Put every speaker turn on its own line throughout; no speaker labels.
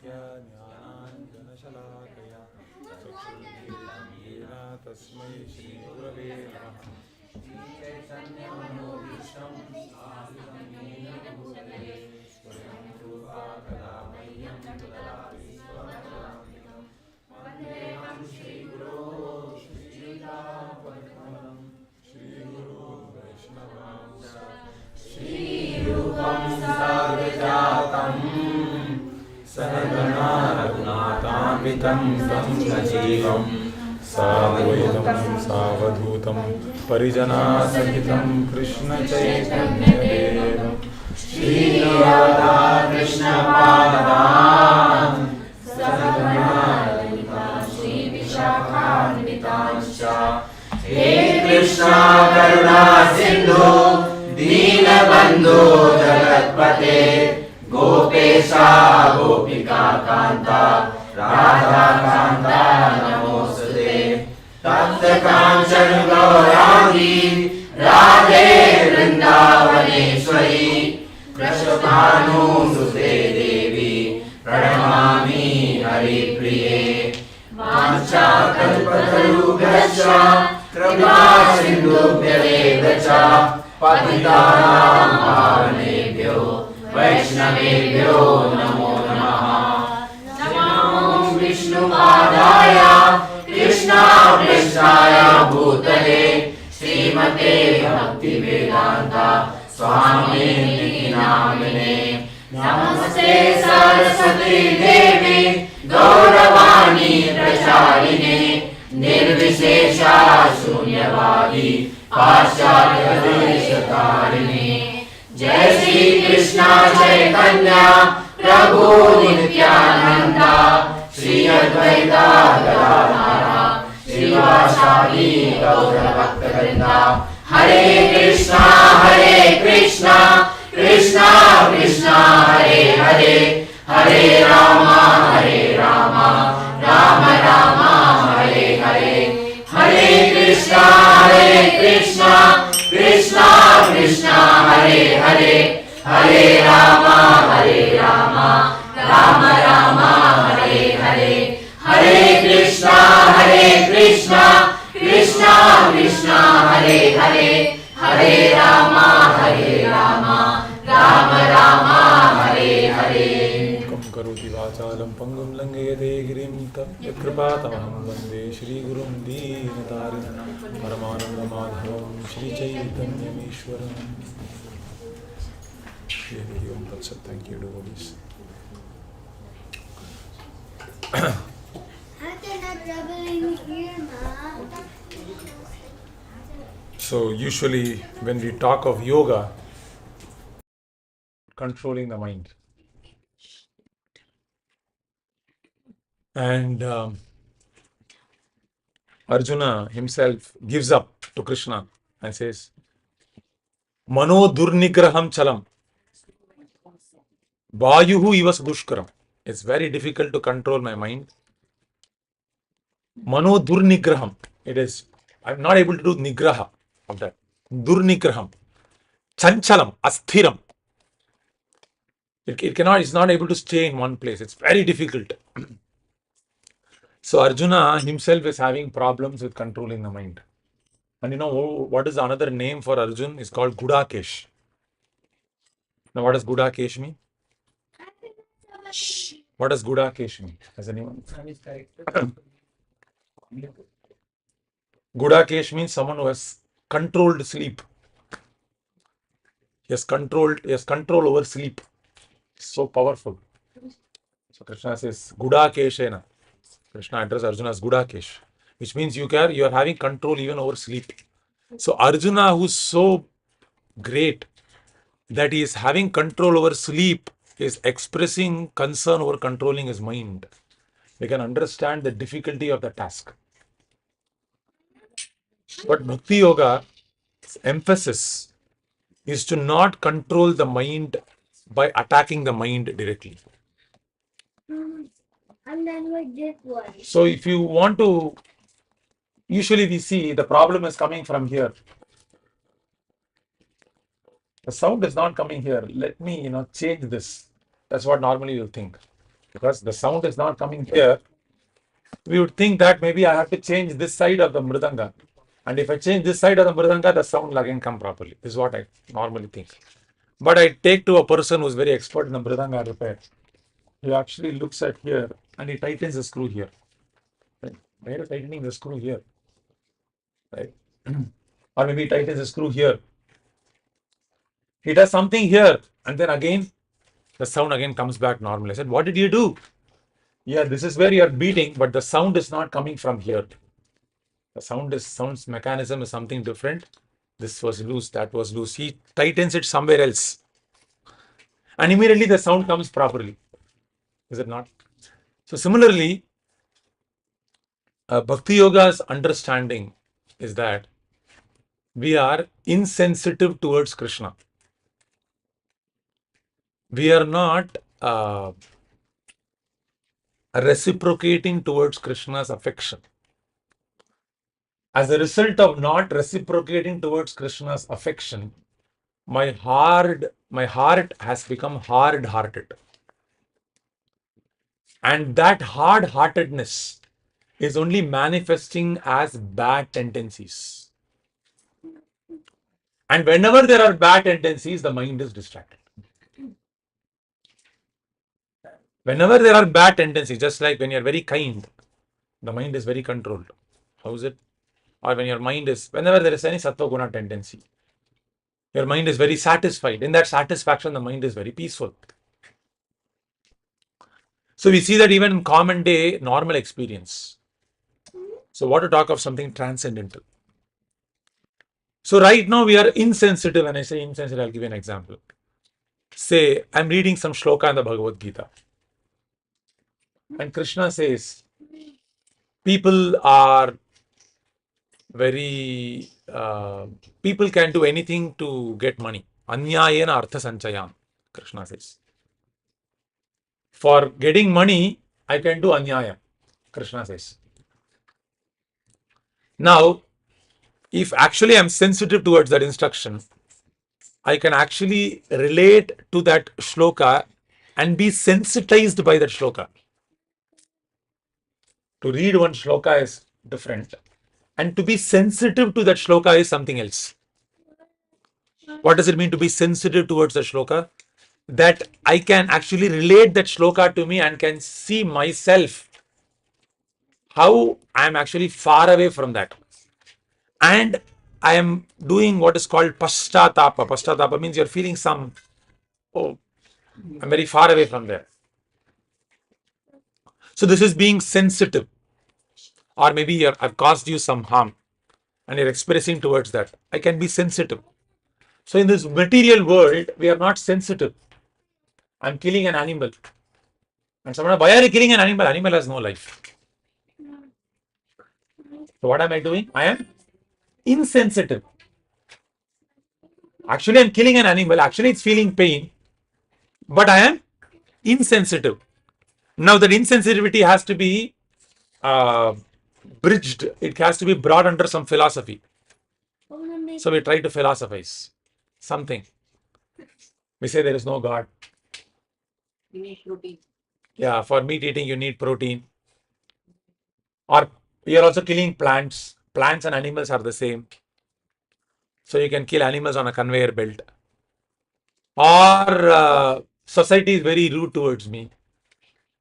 ज्ञानाञ्जनशलाकया चक्षुरुन्मीलितं येन तस्मै श्रीगुरवे नमः। श्रीचैतन्यमनोभीष्टं स्थापितं येन भूतले स्वयं रूपा कदा मह्यं ददाति स्वपदान्तिकं। वन्देऽहं श्रीगुरो श्रीयुतापद्मं श्रीगुरो वैष्णवांश्च श्रीरूपं साग्रजातं सहगणा रघुनाथान्वितं तं सजीवं साद्वैतं सावधूतं परिजनासहितं कृष्णचैतन्यदेवं श्रीराधा कृष्णपादान् सहगणा श्रीविशाखान्वितांश्च हे कृष्णा करुणा सिन्धु दीनबन्धो जगत्पते गोपेशा गोपिका कान्ता राधा कान्ता नमोस्तुते। तप्त काञ्चन गौराङ्गी राधे वृन्दावनेश्वरी वृषभानुसुते देवी प्रणमामि हरिप्रिये। वाञ्छाकल्पतरुभ्यश्च कृपा सिन्धुभ्येव च पतितानां पावनेभ्यो वैष्णवेभ्यो नमो नमः। नमो विष्णुपादाय कृष्णापृष्ठाय भूतले श्रीमते भक्तिवेदान्त स्वामिनिधि नामिने। नमस्ते सरस्वती देवी गौरवाणी प्रचारिणे निर्विशेषा शून्यवादी पाश्चात्यदेशतारिणे। जय श्री कृष्ण चैतन्य प्रभु नित्यानंद श्री अद्वैता गदाधर श्रीवासादि गौर भक्तवृंद। हरे कृष्णा कृष्णा कृष्णा हरे हरे हरे राम राम राम हरे हरे। हरे कृष्णा कृष्णा कृष्णा हरे हरे हरे राम राम राम हरे हरे। हरे कृष्णा कृष्णा कृष्णा हरे हरे हरे राम राम राम हरे हरे। कं करोति वाचालं पंगुं लंघयते गिरिं तत्कृपातमहं वन्दे श्रीगुरुं दीनतारिणं परमानन्दमाधवं श्रीचैतन्यमीश्वरम्। Om Tat Sat. Thank you, devotees. So usually when we talk of yoga, controlling the mind, and Arjuna himself gives up to Krishna and says, Mano durnigraham chalam, vayuhi gushkaram. It's very difficult to control my mind. Mano durnigraham. I'm not able to do nigraha of that. Durnigraham. Chanchalam, asthiram. It's not able to stay in one place. It's very difficult. So Arjuna himself is having problems with controlling the mind. And you know what is another name for Arjun? It's called Gudakesh. Now what does Gudakesh mean? What does Gudakesh mean? Has anyone? Gudakesh means someone who has controlled sleep. He has control over sleep. So powerful. So Krishna says, Gudakeshena. Krishna addresses Arjuna as Gudakesh, which means you are having control even over sleep. So Arjuna, who's so great that he is having control over sleep, is expressing concern over controlling his mind. We can understand the difficulty of the task. But Bhakti Yoga emphasis is to not control the mind by attacking the mind directly. And then we did one. So if you want to, usually we see the problem is coming from here. The sound is not coming here. Let me, change this. That's what normally you'll think. Because the sound is not coming here, we would think that maybe I have to change this side of the mridanga. And if I change this side of the mridanga, the sound will again come properly. This is what I normally think. But I take to a person who's very expert in the mridanga repair. He actually looks at here and he tightens the screw here. Right? Why are you tightening the screw here? Right? Or maybe he tightens the screw here. He does something here and then again the sound again comes back normal. I said, what did you do? Yeah, this is where you are beating, but the sound is not coming from here. The sound's mechanism is something different. This was loose, that was loose. He tightens it somewhere else. And immediately the sound comes properly. Is it not? So similarly, Bhakti Yoga's understanding is that we are insensitive towards Krishna. We are not reciprocating towards Krishna's affection. As a result of not reciprocating towards Krishna's affection, my heart has become hard-hearted. And that hard-heartedness is only manifesting as bad tendencies. And whenever there are bad tendencies, the mind is distracted. Whenever there are bad tendencies, just like when you're very kind, the mind is very controlled. How is it? Or when your mind is, whenever there is any sattva guna tendency, your mind is very satisfied. In that satisfaction, the mind is very peaceful. So we see that even in common day, normal experience. So what to talk of something transcendental? So right now we are insensitive. When I say insensitive, I'll give you an example. Say, I'm reading some shloka in the Bhagavad Gita. And Krishna says, people are very, people can do anything to get money. Anyayena artha sanchayam, Krishna says. For getting money, I can do anyaya, Krishna says. Now, if actually I'm sensitive towards that instruction, I can actually relate to that shloka and be sensitized by that shloka. To read one shloka is different. And to be sensitive to that shloka is something else. What does it mean to be sensitive towards the shloka? That I can actually relate that shloka to me and can see myself how I am actually far away from that. And I am doing what is called pashtatapa. Pashtatapa means you're feeling some, oh, I'm very far away from there. So this is being sensitive. Or maybe I've caused you some harm and you're expressing towards that. I can be sensitive. So in this material world, we are not sensitive. I'm killing an animal. And someone, why are you killing an animal? Animal has no life. So what am I doing? I am insensitive. Actually, I'm killing an animal. Actually, it's feeling pain. But I am insensitive. Now, that insensitivity has to be bridged. It has to be brought under some philosophy. So we try to philosophize something. We say there is no God.
You need protein.
Yeah, for meat eating, you need protein. Or you're also killing plants. Plants and animals are the same. So you can kill animals on a conveyor belt. Or society is very rude towards me.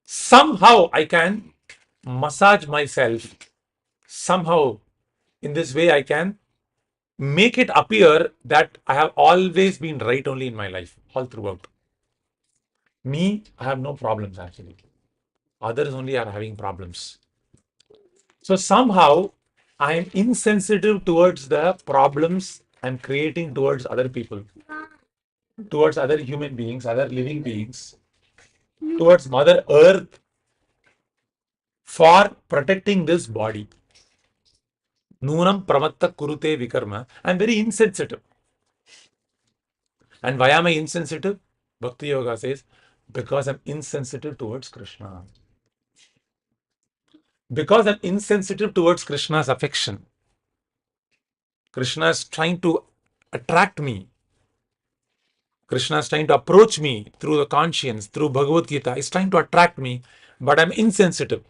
Somehow I can massage myself. Somehow in this way I can make it appear that I have always been right only in my life, all throughout. Me, I have no problems actually. Others only are having problems. So somehow I am insensitive towards the problems I'm creating towards other people, towards other human beings, other living beings, towards Mother Earth for protecting this body. Nunam pramatta kurute vikarma. I'm very insensitive. And why am I insensitive? Bhakti Yoga says, because I'm insensitive towards Krishna. Because I'm insensitive towards Krishna's affection. Krishna is trying to attract me. Krishna is trying to approach me through the conscience, through Bhagavad Gita. He's trying to attract me, but I'm insensitive.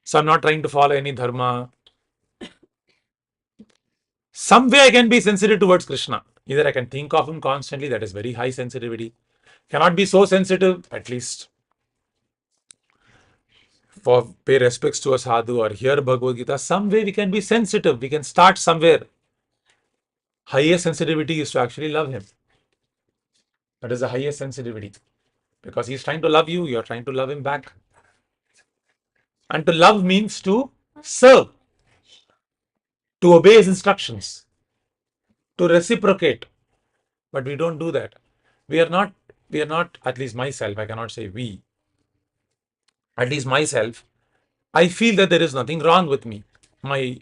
So I'm not trying to follow any dharma. Some way I can be sensitive towards Krishna. Either I can think of him constantly, that is very high sensitivity. Cannot be so sensitive, at least for pay respects to a sadhu or hear Bhagavad Gita. Some way we can be sensitive. We can start somewhere. Highest sensitivity is to actually love him. That is the highest sensitivity. Because he's trying to love you, you're trying to love him back. And to love means to serve, to obey his instructions, to reciprocate. But we don't do that. We are not, at least myself, I cannot say we, at least myself, I feel that there is nothing wrong with me. My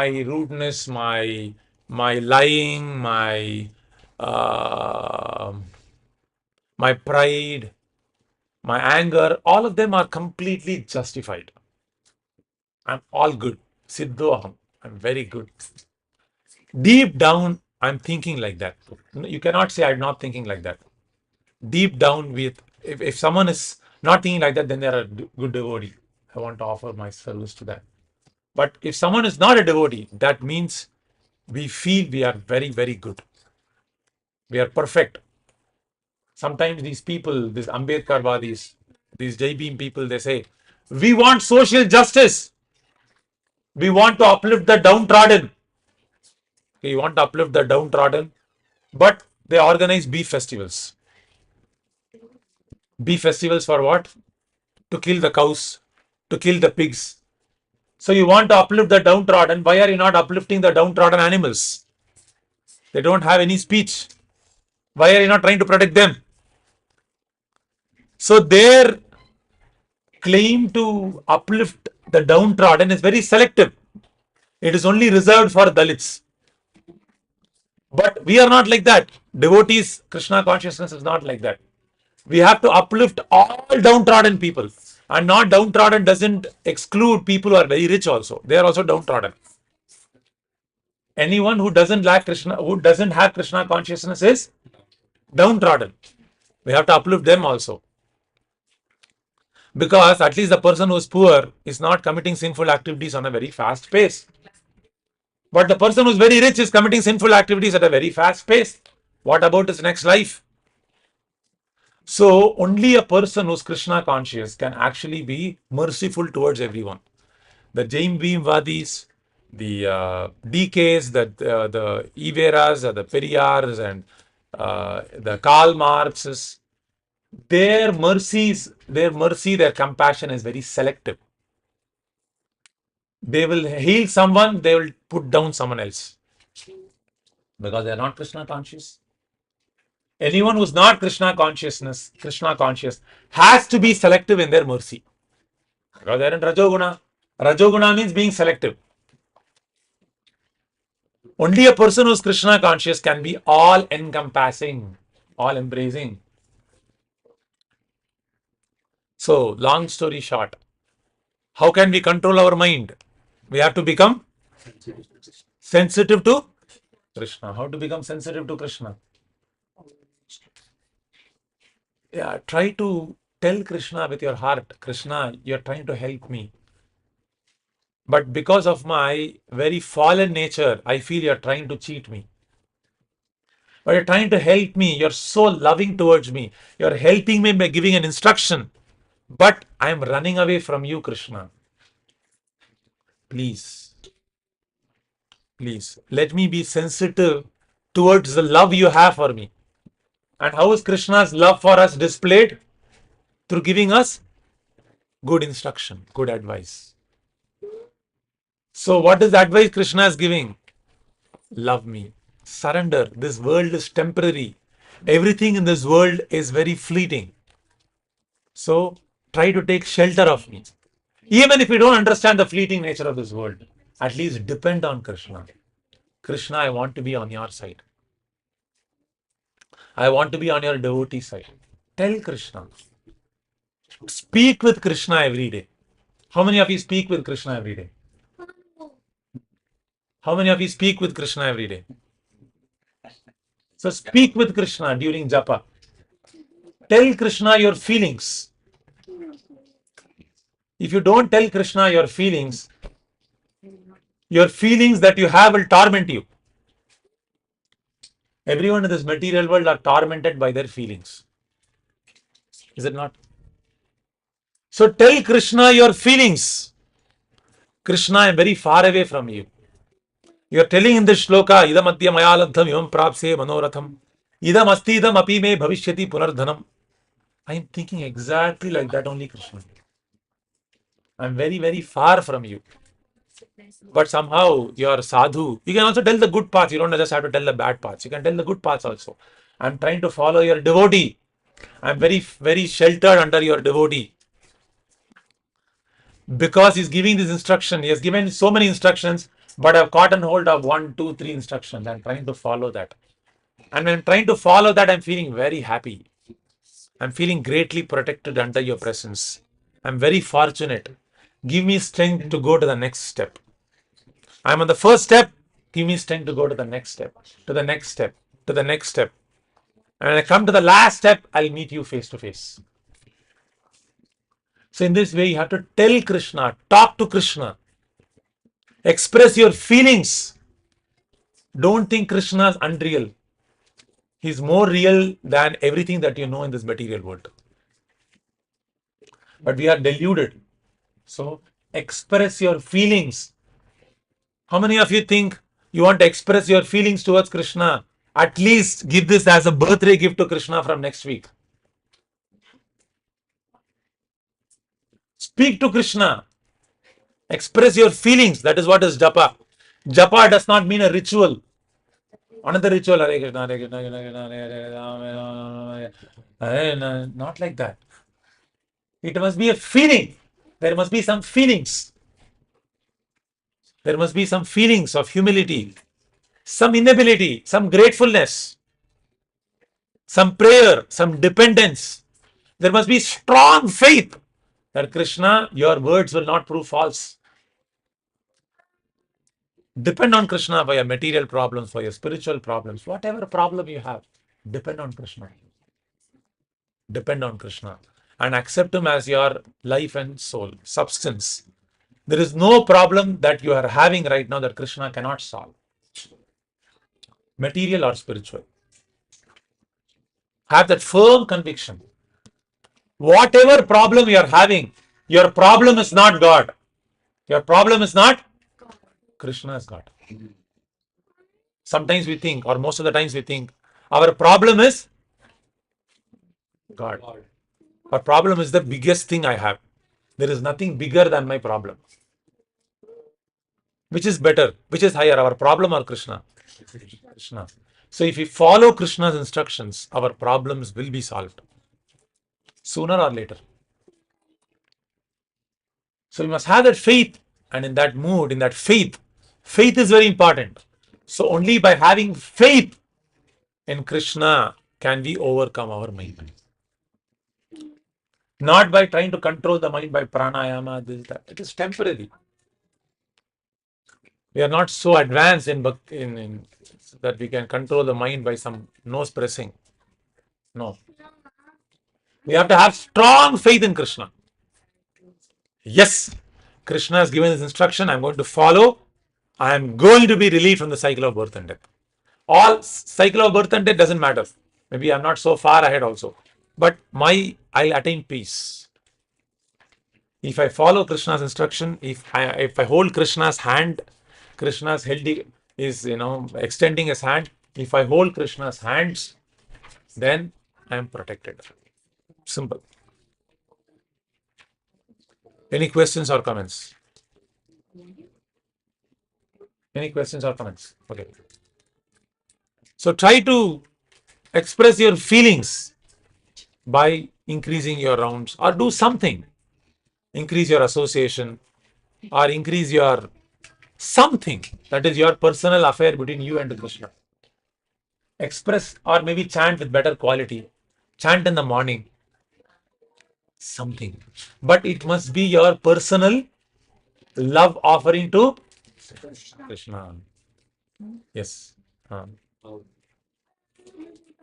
rudeness, my lying, uh, my pride, my anger, all of them are completely justified. I'm all good. Siddhoham. I'm very good. Deep down, I'm thinking like that. You cannot say I'm not thinking like that. Deep down, if someone is not thinking like that, then they're a good devotee. I want to offer my service to that. But if someone is not a devotee, that means we feel we are very, very good. We are perfect. Sometimes these people, these Ambedkarwadis, these Jai Bhim people, they say, we want social justice. We want to uplift the downtrodden. Okay, you want to uplift the downtrodden, but they organize beef festivals. Beef festivals for what? To kill the cows, to kill the pigs. So you want to uplift the downtrodden. Why are you not uplifting the downtrodden animals? They don't have any speech. Why are you not trying to protect them? So their claim to uplift the downtrodden is very selective. It is only reserved for Dalits. But we are not like that. Devotees, Krishna consciousness is not like that. We have to uplift all downtrodden people. And not downtrodden doesn't exclude people who are very rich also. They are also downtrodden. Anyone who doesn't lack Krishna, who doesn't have Krishna consciousness is downtrodden. We have to uplift them also. Because at least the person who is poor is not committing sinful activities on a very fast pace. But the person who is very rich is committing sinful activities at a very fast pace. What about his next life? So only a person who's Krishna conscious can actually be merciful towards everyone. The Jain Bhimvadis, the DKs, the Iveras, the Periyars, and the Karl Marxes, their mercy, their compassion is very selective. They will heal someone, they will put down someone else. Because they are not Krishna conscious. Anyone who's not Krishna conscious, has to be selective in their mercy. Because they're in Rajoguna. Rajoguna means being selective. Only a person who's Krishna conscious can be all encompassing, all embracing. So, long story short, how can we control our mind? We have to become sensitive to Krishna. How to become sensitive to Krishna? Yeah, try to tell Krishna with your heart, Krishna, you're trying to help me. But because of my very fallen nature, I feel you're trying to cheat me. But you're trying to help me. You're so loving towards me. You're helping me by giving an instruction. But I'm running away from you, Krishna. Please, please, let me be sensitive towards the love you have for me. And how is Krishna's love for us displayed? Through giving us good instruction, good advice. So what is the advice Krishna is giving? Love me. Surrender. This world is temporary. Everything in this world is very fleeting. So try to take shelter of me. Even if you don't understand the fleeting nature of this world, at least depend on Krishna. Krishna, I want to be on your side. I want to be on your devotee side. Tell Krishna. Speak with Krishna every day. How many of you speak with Krishna every day? How many of you speak with Krishna every day? So speak with Krishna during japa. Tell Krishna your feelings. If you don't tell Krishna your feelings that you have will torment you. Everyone in this material world are tormented by their feelings. Is it not? So tell Krishna your feelings. Krishna, I am very far away from you. You are telling in this shloka, idam adya mayalabdham evam prapse manoratham. Idam asti idam api me bhavishyati punardhanam. I am thinking exactly like that only, Krishna. I am very, very far from you. But somehow you are sadhu. You can also tell the good parts. You don't just have to tell the bad parts. You can tell the good parts also. I am trying to follow your devotee. I am very, very sheltered under your devotee. Because he's giving this instruction. He has given so many instructions, but I've caught and hold of 1, 2, 3 instructions. I'm trying to follow that. And when I'm trying to follow that, I'm feeling very happy. I'm feeling greatly protected under your presence. I'm very fortunate. Give me strength to go to the next step. I'm on the first step. Give me strength to go to the next step, to the next step, to the next step. And when I come to the last step, I'll meet you face to face. So in this way, you have to tell Krishna, talk to Krishna, express your feelings. Don't think Krishna is unreal. He's more real than everything that you know in this material world. But we are deluded. So express your feelings. How many of you think you want to express your feelings towards Krishna? At least give this as a birthday gift to Krishna from next week. Speak to Krishna. Express your feelings. That is what is japa. Japa does not mean a ritual. Another ritual. Hare Krishna, Hare Krishna, Krishna Krishna, Hare Hare, Hare Hare. Not like that. It must be a feeling. There must be some feelings. There must be some feelings of humility, some inability, some gratefulness, some prayer, some dependence. There must be strong faith that Krishna, your words will not prove false. Depend on Krishna for your material problems, for your spiritual problems, whatever problem you have, depend on Krishna. Depend on Krishna and accept Him as your life and soul, substance. There is no problem that you are having right now that Krishna cannot solve, material or spiritual. Have that firm conviction. Whatever problem you are having, your problem is not God. Your problem is not Krishna is God. Sometimes we think, or most of the times we think, our problem is God. Our problem is the biggest thing I have. There is nothing bigger than my problem. Which is better? Which is higher, our problem or Krishna? Krishna. So if we follow Krishna's instructions, our problems will be solved. Sooner or later. So we must have that faith, and in that mood, in that faith is very important. So only by having faith in Krishna can we overcome our mind. Not by trying to control the mind by pranayama, this, that. It is temporary. We are not so advanced in that we can control the mind by some nose pressing. No. We have to have strong faith in Krishna. Yes, Krishna has given his instruction. I'm going to follow. I am going to be relieved from the cycle of birth and death. All cycle of birth and death doesn't matter. Maybe I'm not so far ahead also. But I'll attain peace. If I follow Krishna's instruction, if I hold Krishna's hand, Krishna's is extending his hand. If I hold Krishna's hands, then I am protected. Simple. Any questions or comments? Any questions or comments? Okay. So try to express your feelings by increasing your rounds or do something. Increase your association or increase your something that is your personal affair between you and Krishna. Express or maybe chant with better quality. Chant in the morning. Something. But it must be your personal love offering to Krishna. Yes.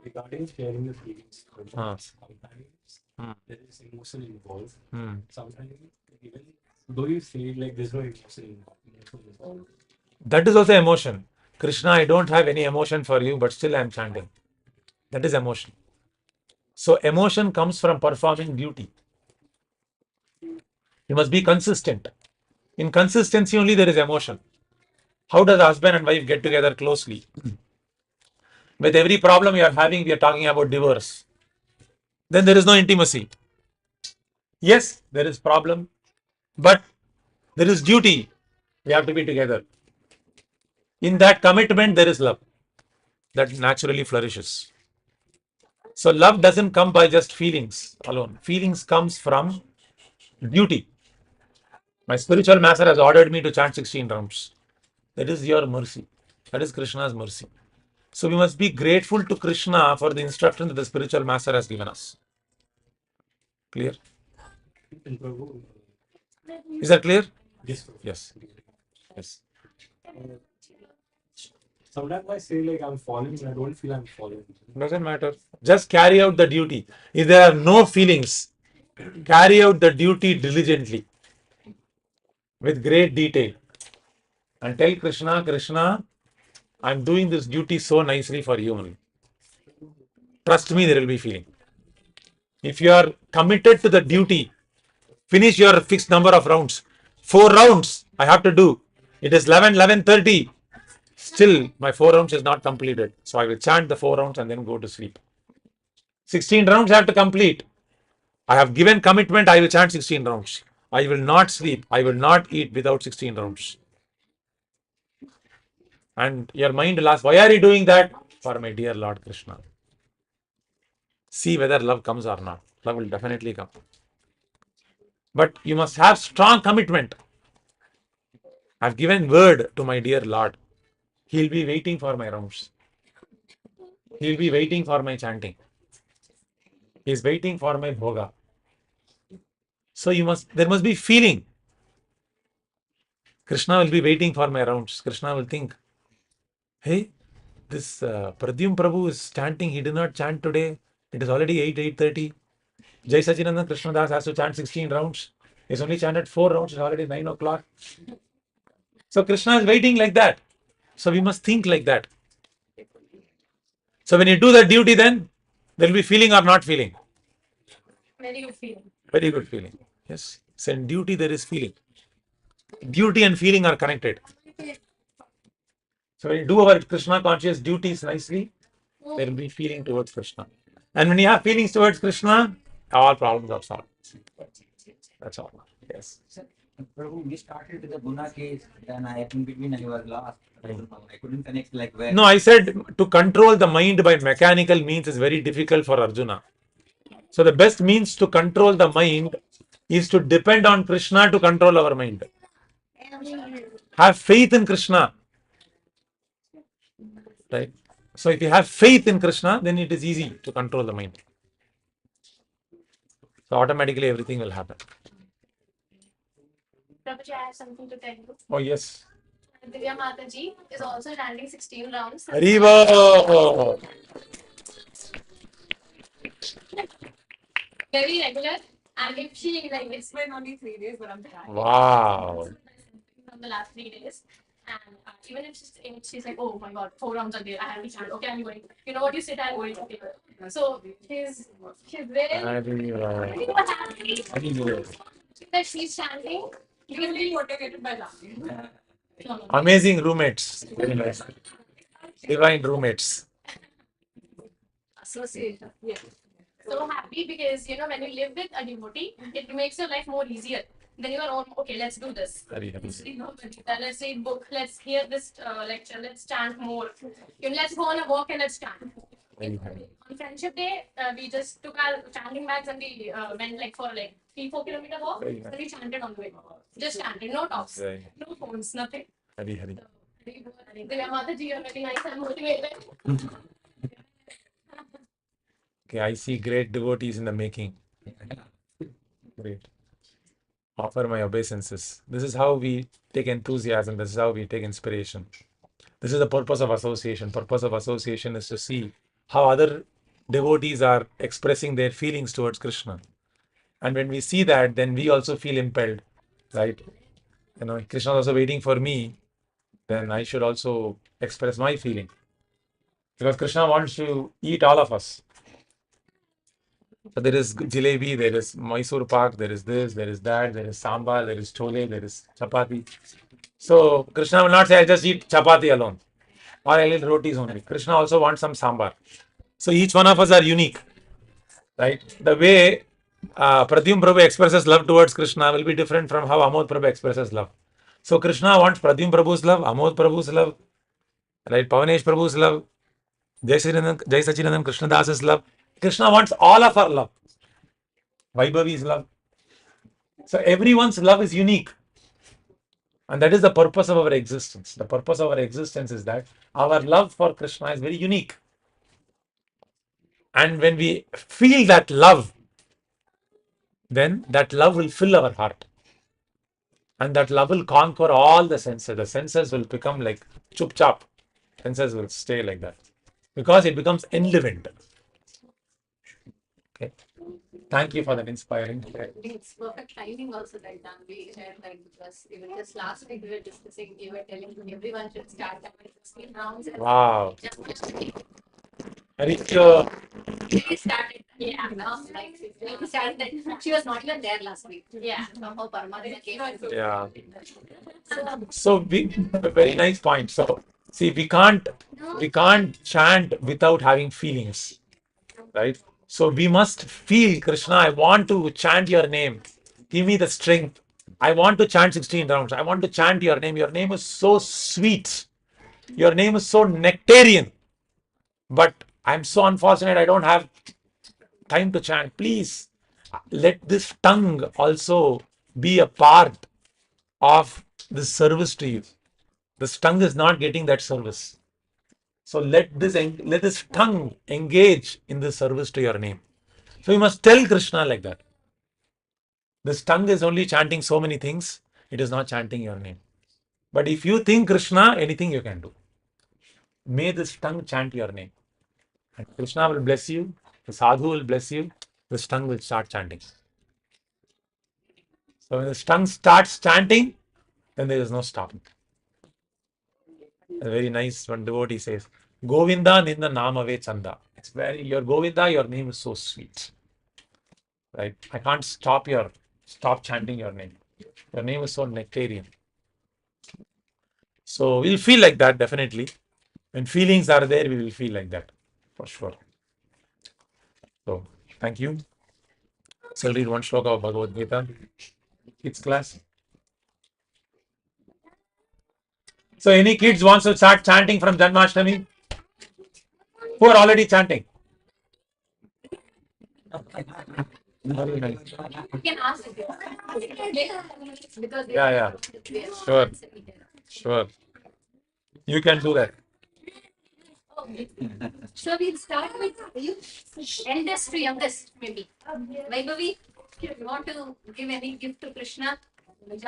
Regarding sharing the feelings,
Ah.
sometimes
Hmm.
there is emotion involved.
Hmm.
Sometimes even though you say it like there's no emotion involved.
That is also emotion. Krishna, I don't have any emotion for you, but still I am chanting. That is emotion. So emotion comes from performing duty. You must be consistent. In consistency only there is emotion. How does husband and wife get together closely? With every problem you are having, we are talking about divorce. Then there is no intimacy. Yes, there is problem, but there is duty. We have to be together. In that commitment, there is love that naturally flourishes. So love doesn't come by just feelings alone. Feelings comes from duty. My spiritual master has ordered me to chant 16 rounds. That is your mercy. That is Krishna's mercy. So we must be grateful to Krishna for the instruction that the spiritual master has given us. Clear?
And Prabhu,
Is that clear?
yes, Prabhu.
Yes. Yes.
Sometimes I say like I'm falling, and I don't feel I'm falling.
Doesn't matter. Just carry out the duty. If there are no feelings, carry out the duty diligently with great detail and tell Krishna, Krishna, I'm doing this duty so nicely for you only. Trust me, there will be feeling. If you are committed to the duty, finish your fixed number of rounds. 4 rounds I have to do. It is 11:30. Still, my 4 rounds is not completed. So I will chant the 4 rounds and then go to sleep. 16 rounds I have to complete. I have given commitment, I will chant 16 rounds. I will not sleep. I will not eat without 16 rounds. And your mind will ask, why are you doing that? For my dear Lord Krishna. See whether love comes or not. Love will definitely come. But you must have strong commitment. I've given word to my dear Lord. He'll be waiting for my rounds. He'll be waiting for my chanting. He's waiting for my bhoga. So there must be feeling. Krishna will be waiting for my rounds. Krishna will think, hey, this Pradyum Prabhu is chanting. He did not chant today. It is already 8:30. Jai Sachinandan Krishna Das has to chant 16 rounds. He's only chanted 4 rounds. It's already 9 o'clock. So Krishna is waiting like that. So we must think like that. So when you do that duty, then there will be feeling or not feeling.
Very good feeling.
Very good feeling. Yes. So in duty there is feeling. Duty and feeling are connected. So when you do our Krishna conscious duties nicely, there will be feeling towards Krishna. And when you have feelings towards Krishna, all problems are solved. That's all. Yes.
Prabhu, we started with the Gudakesh, then in between I was lost. I don't know. I couldn't connect like where.
No, I said to control the mind by mechanical means is very difficult for Arjuna. So the best means to control the mind is to depend on Krishna to control our mind. Have faith in Krishna. Right? So if you have faith in Krishna, then it is easy to control the mind. So automatically everything will happen.
Prabhuji, I have something to tell you.
Oh yes.
Divya Mataji is also chanting 16 rounds.
Haribo.
Very regular. And if she like it's been only 3 days, but I'm trying.
Wow.
From the last 3 days. And even if she's like, oh my god, 4 rounds a day, I have to chant. Okay, I'm going. You know what you sit, I'm going. Okay. So she's very
Haribo.
happy that she's chanting. You will be motivated by laughing.
Amazing roommates. Very nice. Divine roommates.
Association. Yeah. So happy because when you live with a devotee, it makes your life more easier. Then you are on, okay, let's do this.
Very happy.
Let's read book, let's hear this lecture, let's chant more. Let's go on a walk and let's chant.
Very happy.
On Friendship Day, we just took our chanting bags and we went like for like 3-4 kilometer walk.
Very nice.
And we chanted on the way. Just chanted, no talks,
Very.
no phones, nothing.
Hari Hari.
Divya Mataji, you're very nice and motivated.
Okay, I see great devotees in the making. Great. Offer my obeisances. This is how we take enthusiasm. This is how we take inspiration. This is the purpose of association. Purpose of association is to see how other devotees are expressing their feelings towards Krishna. And when we see that, then we also feel impelled, right? Krishna is also waiting for me, then I should also express my feeling. Because Krishna wants to eat all of us. So there is jalebi, there is Mysore pak, there is this, there is that, there is sambar, there is chole, there is chapati. So Krishna will not say, I'll just eat chapati alone. Or I'll eat rotis only. Krishna also wants some sambar. So each one of us are unique. Right? The way Pradyum Prabhu expresses love towards Krishna will be different from how Amod Prabhu expresses love. So Krishna wants Pradyum Prabhu's love, Amod Prabhu's love, right? Pavanesh Prabhu's love, Jai Sachidanand Krishna Das's love. Krishna wants all of our love. Vaibhavi's love. So everyone's love is unique. And that is the purpose of our existence. The purpose of our existence is that our love for Krishna is very unique. And when we feel that love, then that love will fill our heart. And that love will conquer all the senses. The senses will become like chup chop. Senses will stay like that. Because it becomes enlivened. Okay. Thank you for that inspiring.
It's perfect timing also that we had because even just last week we were discussing, you were telling everyone should start having 16 rounds.
Wow. Very
We started, yeah, we started that. She was not even there last week. Yeah, somehow Paramatma came.
Yeah. So very nice point. So see, we can't chant without having feelings, right? So we must feel, Krishna, I want to chant your name. Give me the strength. I want to chant 16 rounds. I want to chant your name. Your name is so sweet. Your name is so nectarian. But I'm so unfortunate. I don't have time to chant. Please let this tongue also be a part of this service to you. This tongue is not getting that service. So let this tongue engage in the service to your name. So you must tell Krishna like that. This tongue is only chanting so many things. It is not chanting your name. But if you think Krishna, anything you can do. May this tongue chant your name. And Krishna will bless you. The sadhu will bless you. This tongue will start chanting. So when the tongue starts chanting, then there is no stopping. A very nice one devotee says, Govinda ninda namave chanda. It's very, your Govinda, your name is so sweet. Right? I can't stop chanting your name. Your name is so nectarian. So we'll feel like that definitely. When feelings are there, we will feel like that for sure. So thank you. So I'll read one shloka of Bhagavad Gita. Kids class. So any kids wants to start chanting from Janmashtami? Who are already chanting? Very nice.
You can ask because
Yeah. Sure. You can do that.
So we'll start with eldest to youngest, maybe. Vaibhavi, you want to give any gift to Krishna?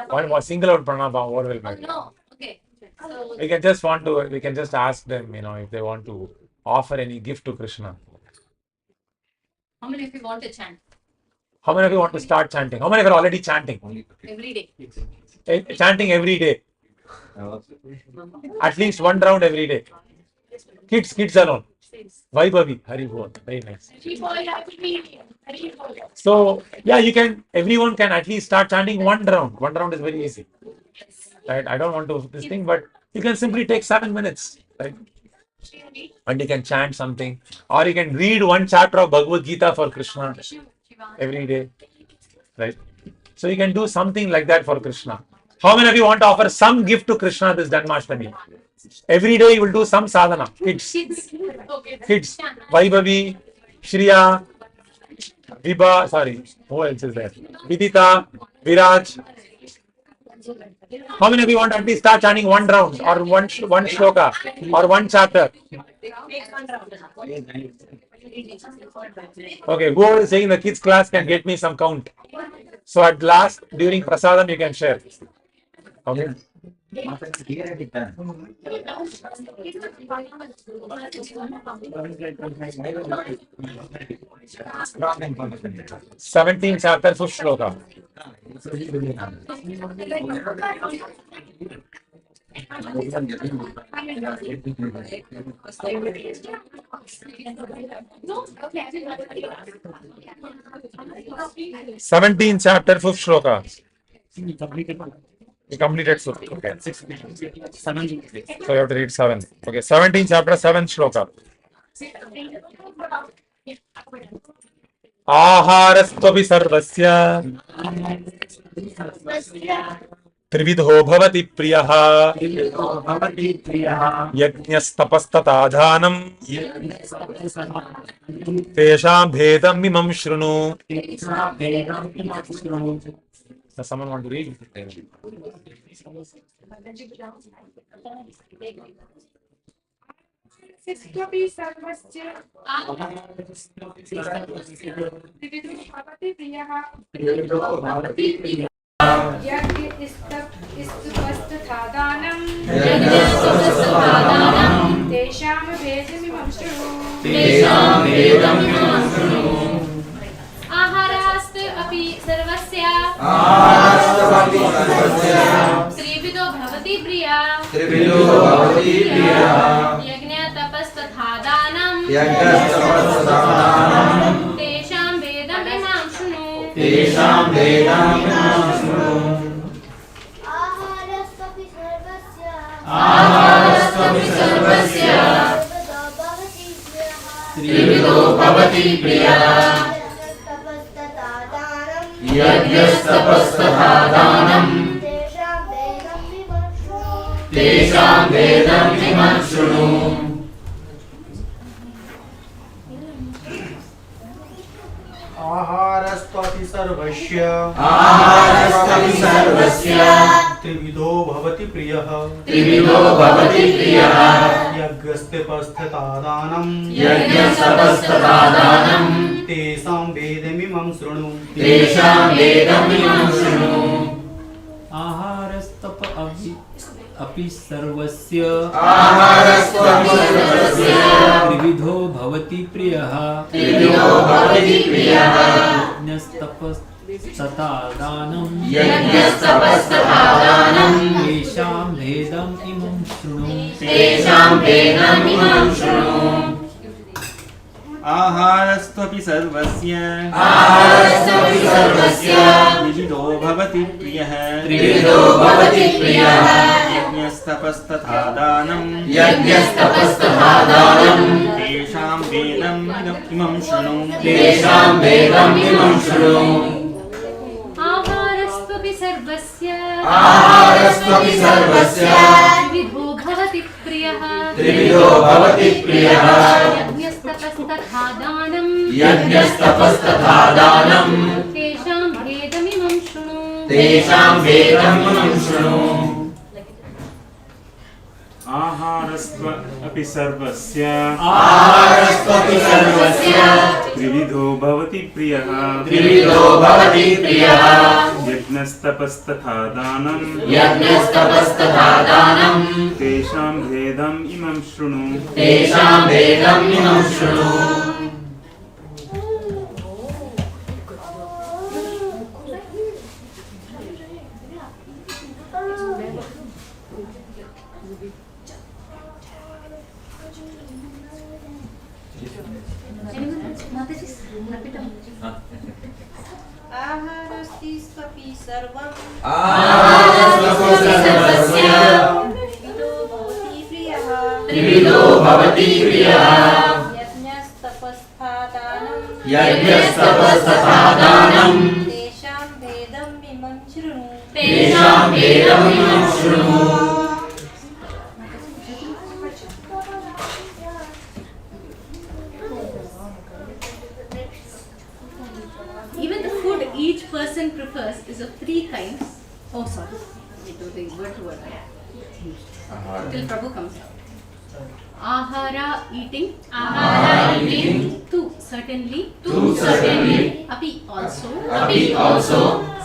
One single out pranam overwhelmed.
No. Okay. So
We can just ask them, if they want to offer any gift to Krishna.
how many of you want to chant?
How many of you want to start chanting? How many of you are already chanting?
Every day.
Chanting every day. At least one round every day. Kids alone. Vaibhavi, Hari Bol. Very nice. So, everyone can at least start chanting one round. One round is very easy. Right? I don't want to this thing, but you can simply take 7 minutes. Right? And you can chant something. Or you can read one chapter of Bhagavad Gita for Krishna every day. Right? So you can do something like that for Krishna. How many of you want to offer some gift to Krishna this Janmashtami? Every day you will do some sadhana. Kids. Vaibhavi, Shriya, Vibha, who else is there? Vidita, Viraj. How many of you want to at least start chanting one round or one shloka or one chapter? Okay, whoever is saying the kids class can get me some count. So at last, during prasadam, you can share. Okay.
Theoretic term.
17th chapter, 5th shloka.
Okay.
17th chapter, 5th shloka.
You completed
You completed 5th. Okay.
7.
So you have to read 7. Okay. 17th chapter, 7th shloka. आहारस्त्वपि सर्वस्य त्रिविधो भवति प्रियः यज्ञस्तपस्तथा दानं तेषां भेदम् इमं शृणु. Does someone want to read?
Sixtopy sarvasya Trividu bhavati priyaha Yagya istupasthathadanam Tesham vedamimam shru
आहारास्त अपि सर्वस्य त्रिविधो भवति प्रिया यज्ञ तपस्तथा दानं तेषां वेदमिमां शृणु आहारस्त्वपि सर्वस्य त्रिविधो भवति प्रिया यज्ञस्तपस्तथा दानं तेषां वेदमिमं शृणु.
आहारस्त्वपि सर्वस्य त्रिविधो भवति प्रियः यज्ञस्तपस्तथा दानं तेषां वेदमिमं शृणु
आहारस्तप अपि सर्वस्य त्रिविधो भवति प्रियः यज्ञस्तपस्तथा दानं तेषां भेदम् इमं शृणु
आहारस्त्वपि सर्वस्य त्रिविधो भवति प्रियः यज्ञस्तपस्तथा दानं तेषां वेदम् इमं शृणु
आहारस्त्वपि सर्वस्य त्रिविधो भवति प्रियः यज्ञस्तपस्तथा दानं तेषां भेदमिमं शृणु
आहारस्त्वपि सर्वस्य त्रिविधो भवति प्रियः यज्ञस्तपस्तथा दानं तेषां भेदम् इमं शृणु
आहारस्तिस्त्वपि सर्वं त्रिविधो भवति प्रियः यज्ञस्तपस्तथा दानं तेषां भेदमिमं शृणु
Even the food each person prefers is of 3 kinds. Oh, sorry. It was the word to word. Till Prabhu comes out. Ahara eating. Tu certainly. Api also.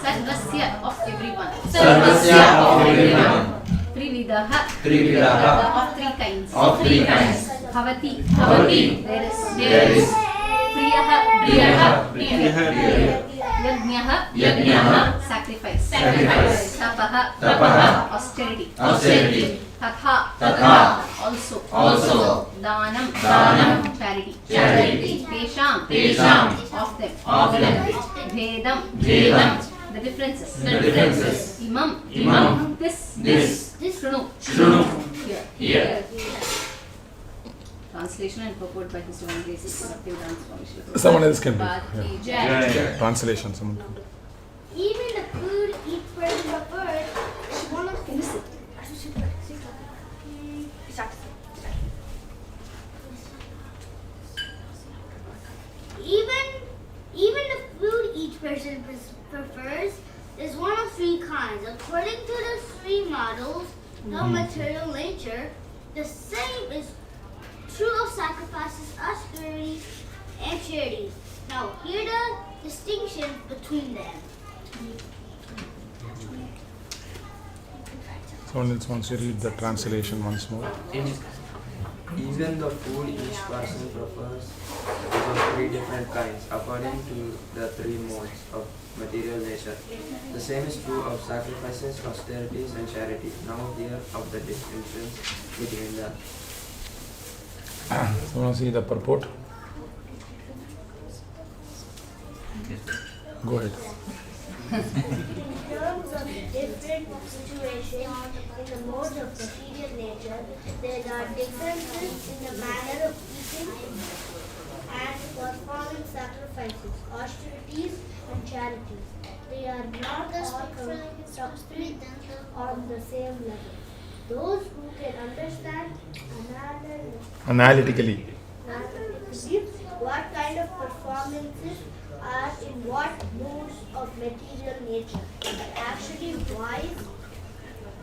Sarvasya of everyone. Trividaha of three kinds. Bhavati. There is Priyaha. Yajnaha. Sacrifice. Tapaha. Austerity. Tatha. Also. Danam. Charity. Tesham. Of them. Bhedam. The differences. Imam. This. Shruno. Here. Translation and purport by His Divine Grace.
Someone else can do.
Bhakti.
Yeah. Translation. Someone.
Even the food each person prefers is one of the Even the food each person prefers is one of three kinds. According to the three models of material nature, the same is true of sacrifices, austerities, and charities. Now, here are the distinctions between them.
Someone else wants to read the translation once more.
Even the food each person prefers is of three different kinds, according to the three modes of material nature. The same is true of sacrifices, austerities, and charity. Now here of the distinctions between them.
Someone see the purport? Go ahead.
In terms of different situations in the modes of material nature, there are differences in the manner of eating and performing sacrifices, austerities, and charities. They are not all complete on the same level. Those who can understand
Analytically.
what kind of performances are in what modes of material nature are actually wise.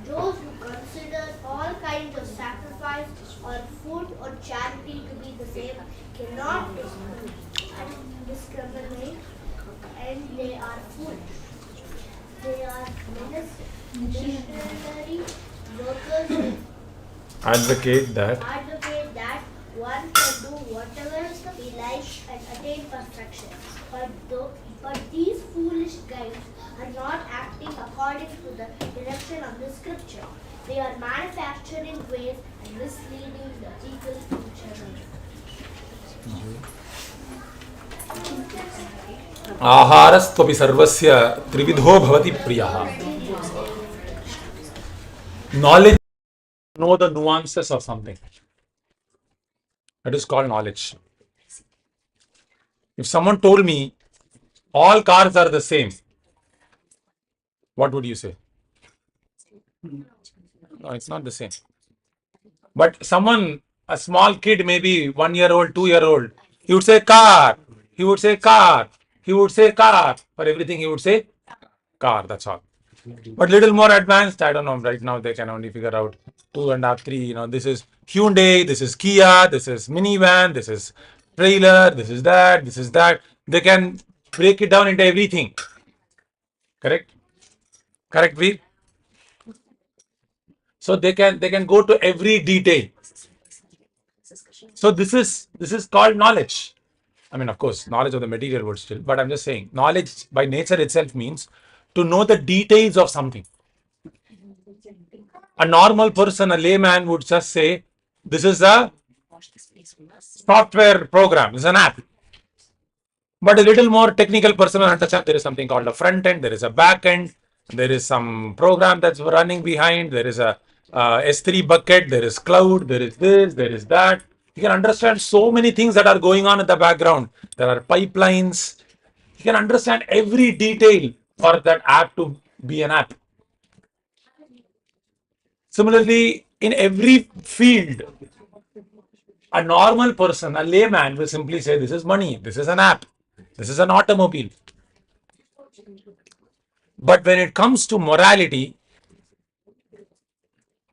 Those who consider all kinds of sacrifice or food or charity to be the same cannot discriminate, and they are foolish. They are missionary workers who
Advocate that
one can do whatever he likes and attain perfection. But these foolish guides are not acting according to the direction of the scripture. They are manufacturing ways and misleading the people to each other.
आहारस्त्वपि सर्वस्य त्रिविधो भवति प्रियः. Knowledge, know the nuances of something. That is called knowledge. If someone told me all cars are the same, what would you say? No, it's not the same. But someone, a small kid, maybe 1 year old, 2 year old, he would say car. He would say car. He would say car. For everything, he would say car. That's all. But little more advanced, I don't know. Right now, they can only figure out 2.5, 3. This is Hyundai, this is Kia, this is minivan, this is trailer, this is that, this is that. They can break it down into everything. Correct? Correct, Veer? So they can go to every detail. So this is called knowledge. I mean, of course, knowledge of the material world still, but I'm just saying, knowledge by nature itself means to know the details of something. A normal person, a layman would just say, this is a software program, this is an app. But a little more technical person will understand there is something called a front end, there is a back end, there is some program that's running behind, there is a S3 bucket, there is cloud, there is this, there is that. You can understand so many things that are going on in the background. There are pipelines. You can understand every detail for that app to be an app. Similarly, in every field, a normal person, a layman will simply say, this is money, this is an app, this is an automobile. But when it comes to morality,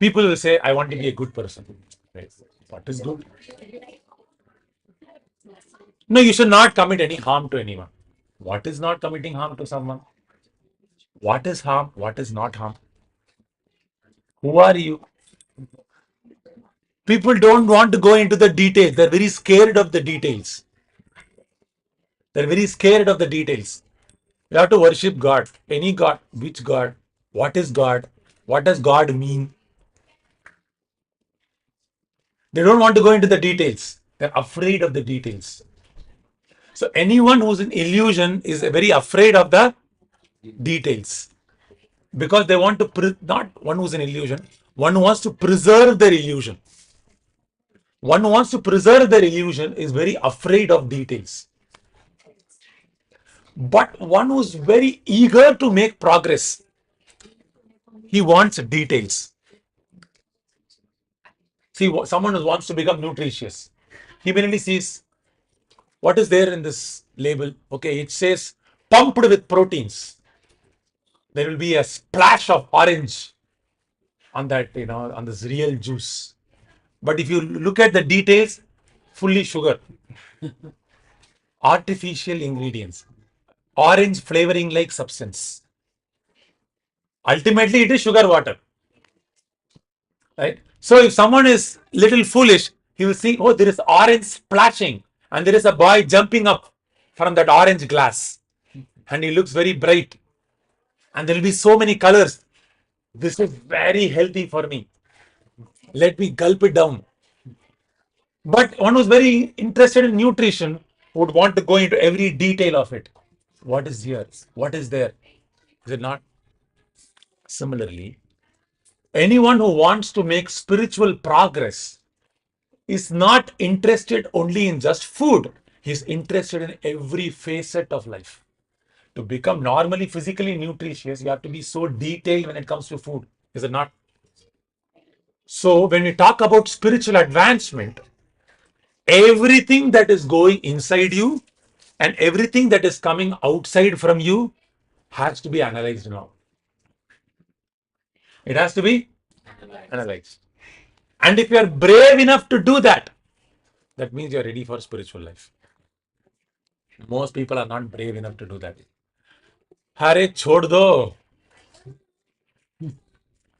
people will say, I want to be a good person. Right? What is good? No, you should not commit any harm to anyone. What is not committing harm to someone? What is harm? What is not harm? Who are you? People don't want to go into the details. They're very scared of the details. They're very scared of the details. You have to worship God. Any God. Which God? What is God? What does God mean? They don't want to go into the details. They're afraid of the details. So anyone who's in illusion is very afraid of the details. Because they want to, not one who's in illusion, one who wants to preserve their illusion. One who wants to preserve their illusion is very afraid of details. But one who's very eager to make progress, he wants details. See, someone who wants to become nutritious, he immediately sees what is there in this label. Okay, it says pumped with proteins. There will be a splash of orange on that, on this real juice. But if you look at the details, fully sugar, artificial ingredients, orange flavoring like substance. Ultimately, it is sugar water. Right? So if someone is little foolish, he will see, oh, there is orange splashing and there is a boy jumping up from that orange glass and he looks very bright and there will be so many colors. This is very healthy for me. Let me gulp it down. But one who's very interested in nutrition would want to go into every detail of it. What is here? What is there? Is it not? Similarly, anyone who wants to make spiritual progress is not interested only in just food. He's interested in every facet of life. To become normally physically nutritious, you have to be so detailed when it comes to food. Is it not? So when we talk about spiritual advancement, everything that is going inside you and everything that is coming outside from you has to be analyzed now. It has to be analyzed. And if you are brave enough to do that, that means you are ready for spiritual life. Most people are not brave enough to do that. Hare chhod do.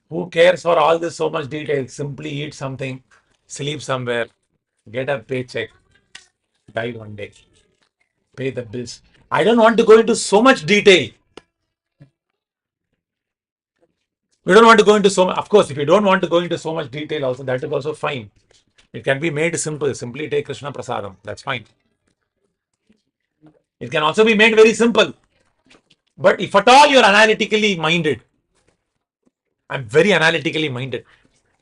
Who cares for all this so much detail? Simply eat something, sleep somewhere, get a paycheck, die one day, pay the bills. I don't want to go into so much detail. We don't want to go into so much. Of course, if you don't want to go into so much detail also, that is also fine. It can be made simple. Simply take Krishna Prasadam. That's fine. It can also be made very simple. But if at all you're analytically minded, I'm very analytically minded,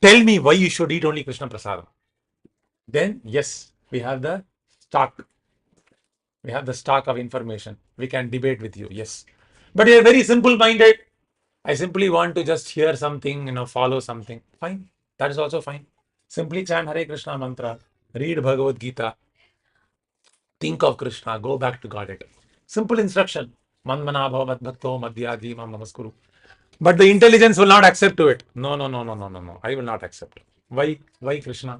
tell me why you should eat only Krishna Prasadam. Then, yes, we have the stock. We have the stock of information. We can debate with you, yes. But you're very simple minded. I simply want to just hear something, follow something. Fine. That is also fine. Simply chant Hare Krishna mantra, read Bhagavad Gita, think of Krishna, go back to Godhead. Simple instruction. Manmana bhava bhakto madhyadi mam namaskuru. But the intelligence will not accept to it. No. I will not accept. Why Krishna?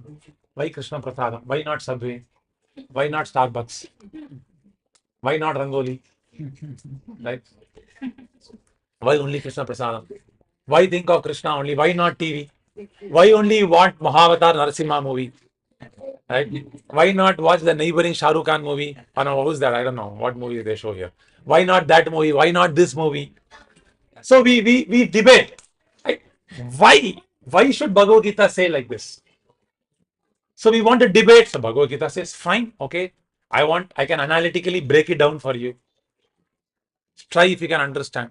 Why Krishna Prasadam? Why not Subway? Why not Starbucks? Why not Rangoli? Right? Why only Krishna Prasadam? Why think of Krishna only? Why not TV? Why only want Mahavatar Narasimha movie? Right? Why not watch the neighboring Shah Rukh Khan movie? Oh no, who's that? I don't know what movie they show here. Why not that movie? Why not this movie? So we debate. Right? Why should Bhagavad Gita say like this? So we want to debate. So Bhagavad Gita says, fine, okay. I can analytically break it down for you. Try if you can understand.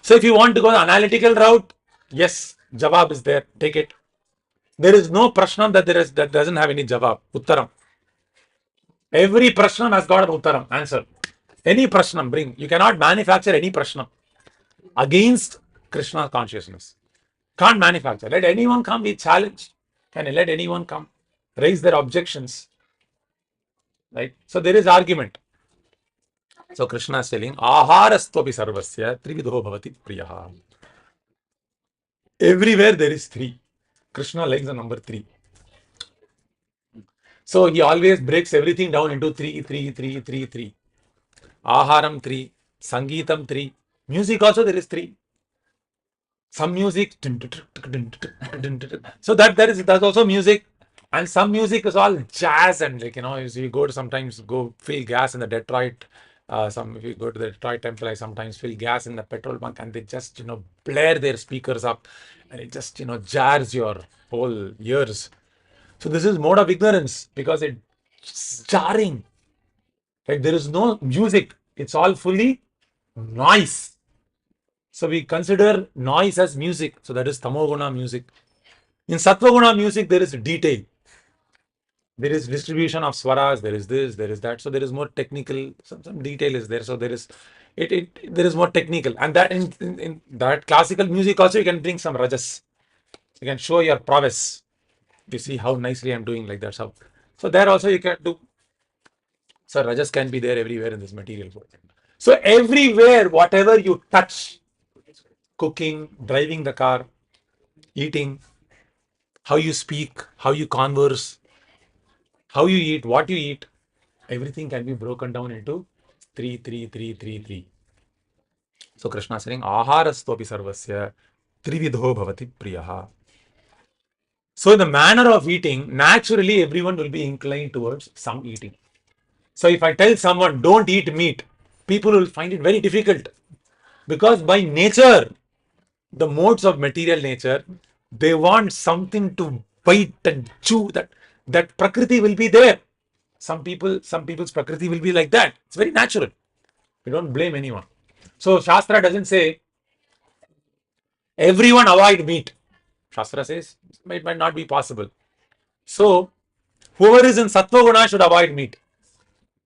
So if you want to go the analytical route, yes, Jawab is there. Take it. There is no Prashna that doesn't have any Jawab. Uttaram. Every Prashna has got an Uttaram, answer. Any Prashna bring. You cannot manufacture any Prashna against Krishna consciousness. Can't manufacture. Let anyone come, we challenge. Can you let anyone come? Raise their objections. Right? So there is argument. So Krishna is telling, Aharastvapi sarvasya trividho bhavati priyaha. Everywhere there is three. Krishna likes the number 3. So he always breaks everything down into 3. Aharam 3, Sangeetam 3. Music also there is 3. Some music, so that's also music, and some music is all jazz and like if you go to sometimes go fill gas in the Detroit, if you go to the Detroit temple, I sometimes fill gas in the petrol bunk and they just blare their speakers up, and it just jars your whole ears. So this is mode of ignorance because it's jarring. Like there is no music; it's all fully noise. So we consider noise as music. So that is tamoguna music. In sattvaguna music, there is detail. There is distribution of swaras. There is this. There is that. So there is more technical. Some detail is there. So there is there is more technical. And that in that classical music also you can bring some rajas. You can show your prowess. You see how nicely I'm doing like that. So there also you can do. So rajas can be there everywhere in this material world. So everywhere, whatever you touch, cooking, driving the car, eating, how you speak, how you converse, how you eat, what you eat, everything can be broken down into 3, 3, 3, 3, 3. So Krishna is saying, Aharastopi sarvasya trividho bhavati priyaha. So in the manner of eating, naturally everyone will be inclined towards some eating. So if I tell someone, don't eat meat, people will find it very difficult. Because by nature, the modes of material nature, they want something to bite and chew, that prakriti will be there. Some people's prakriti will be like that. It's very natural. We don't blame anyone. So Shastra doesn't say everyone avoid meat. Shastra says it might not be possible. So whoever is in sattva guna should avoid meat.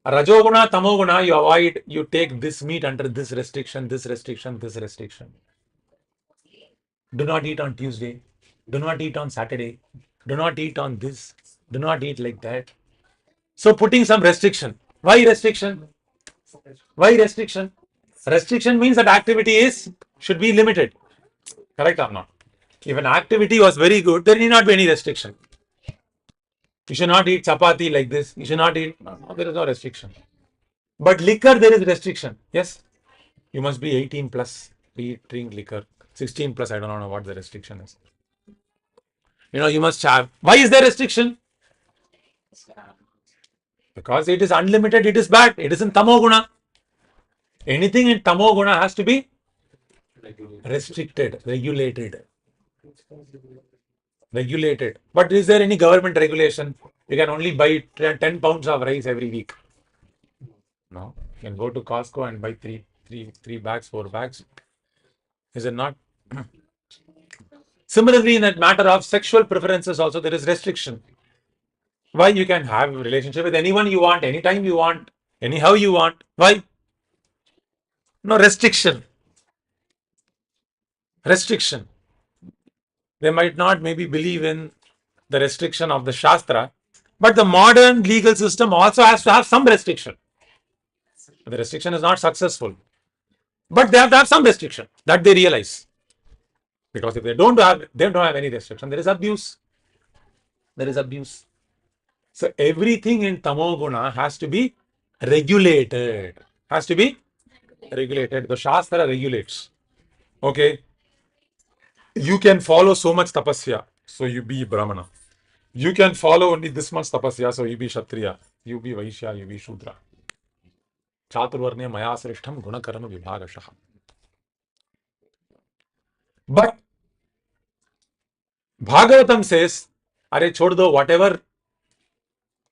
Rajoguna, tamoguna, you avoid, you take this meat under this restriction, this restriction, this restriction. Do not eat on Tuesday. Do not eat on Saturday. Do not eat on this. Do not eat like that. So putting some restriction. Why restriction? Why restriction? Restriction means that activity should be limited. Correct or not? If an activity was very good, there need not be any restriction. You should not eat chapati like this. You should not eat. No, there is no restriction. But liquor, there is restriction. Yes? You must be 18 plus. Drink liquor. 16 plus, I don't know what the restriction is. You must have. Why is there restriction? Because it is unlimited, it is bad. It is in tamoguna. Anything in tamoguna has to be restricted, regulated. Regulated. But is there any government regulation? You can only buy 10 pounds of rice every week. No. You can go to Costco and buy three bags, 4 bags. Is it not? Similarly, in that matter of sexual preferences also, there is restriction. Why? You can have a relationship with anyone you want, anytime you want, anyhow you want. Why? No restriction. Restriction. They might not maybe believe in the restriction of the Shastra, but the modern legal system also has to have some restriction. The restriction is not successful, but they have to have some restriction that they realize. Because if they don't have any restriction, there is abuse. There is abuse. So everything in tamoguna has to be regulated. Has to be regulated. The Shastra regulates. Okay. You can follow so much tapasya, so you be Brahmana. You can follow only this much tapasya, so you be Kshatriya. You be Vaishya, you be Shudra. Chaturvarne maya srishtham gunakarma vibhagashaha. But Bhagavatam says, Are chhod do whatever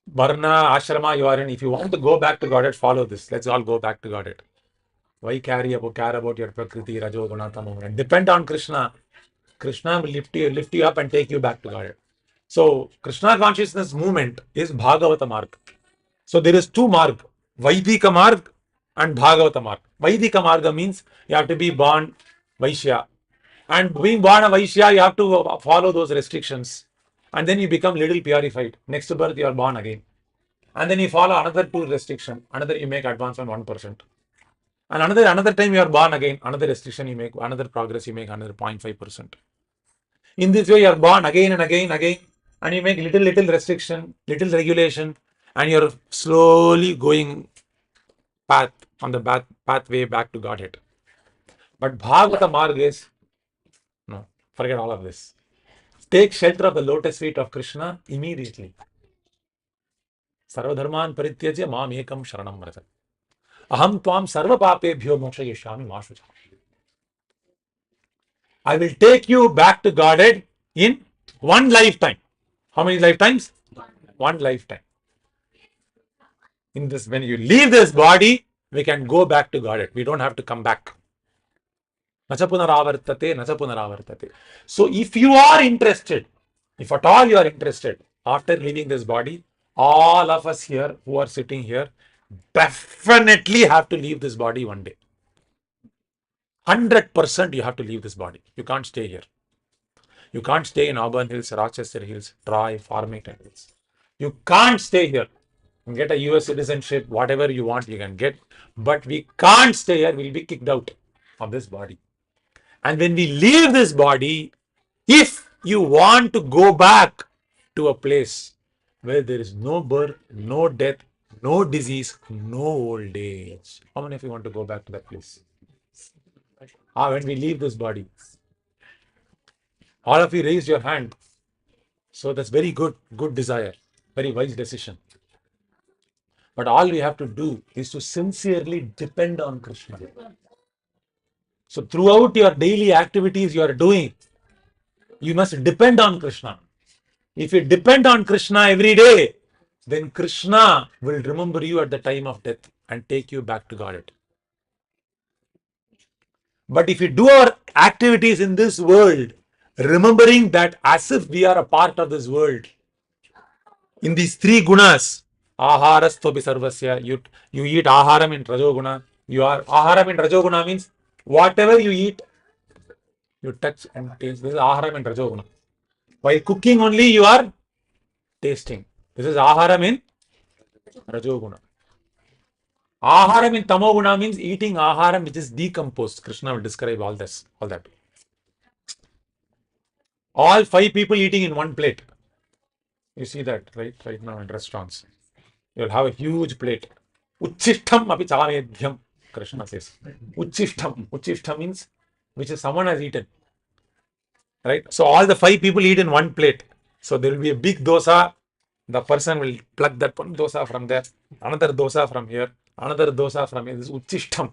varna, ashrama you are in, if you want to go back to Godhead, follow this. Let's all go back to Godhead. Why care about your prakriti, rajoguna, tamoguna? Depend on Krishna. Krishna will lift you up and take you back to Godhead. So Krishna consciousness movement is Bhagavata Marg. So there is 2 marg, Vaidika Marg and Bhagavata Marg. Vaidika Marga means you have to be born Vaishya. And being born a Vaishya, you have to follow those restrictions. And then you become little purified. Next birth, you are born again. And then you follow another 2 restriction. Another you make advancement 1%. And another time you are born again. Another restriction you make, another progress you make another 0.5%. In this way, you are born again and again, and you make little restriction, little regulation, and you're slowly going on the pathway back to Godhead. But Bhagavata Marg is, Forget all of this. Take shelter of the lotus feet of Krishna immediately. Sarvadharman parityajya mam ekam sharanam vrata. Aham tvam sarva papebhyo mokshayishyami ma shucha. I will take you back to Godhead in one lifetime. How many lifetimes? One lifetime. In this, when you leave this body, we can go back to Godhead. We don't have to come back. Nacha punaravartate, nacha punaravartate. So if you are interested, if at all you are interested, after leaving this body, all of us here who are sitting here definitely have to leave this body one day. 100% you have to leave this body. You can't stay here. You can't stay in Auburn Hills, Rochester Hills, Troy, Farmington Hills. You can't stay here. You can get a US citizenship, whatever you want, you can get. But we can't stay here. We'll be kicked out of this body. And when we leave this body, if you want to go back to a place where there is no birth, no death, no disease, no old age, how many of you want to go back to that place? When we leave this body. All of you raised your hand. So that's very good desire, very wise decision. But all we have to do is to sincerely depend on Krishna. So throughout your daily activities you are doing, you must depend on Krishna. If you depend on Krishna every day, then Krishna will remember you at the time of death and take you back to Godhead. But if we do our activities in this world, remembering that as if we are a part of this world, in these three gunas, aharasthopi sarvasya, you eat aharam in rajoguna, aharam in rajoguna means whatever you eat, you touch and taste. This is aharam in rajoguna. While cooking only you are tasting. This is aharam in rajoguna. Aharam in tamoguna means eating aharam which is decomposed. Krishna will describe all this, all that. All 5 people eating in one plate. You see that right now in restaurants. You'll have a huge plate. Uchishtam api chalamedhyam, Krishna says. Uchishtam means which is someone has eaten. Right? So all the 5 people eat in one plate. So there will be a big dosa. The person will pluck that one dosa from there, another dosa from here, another dosa from here. This is uchishtam.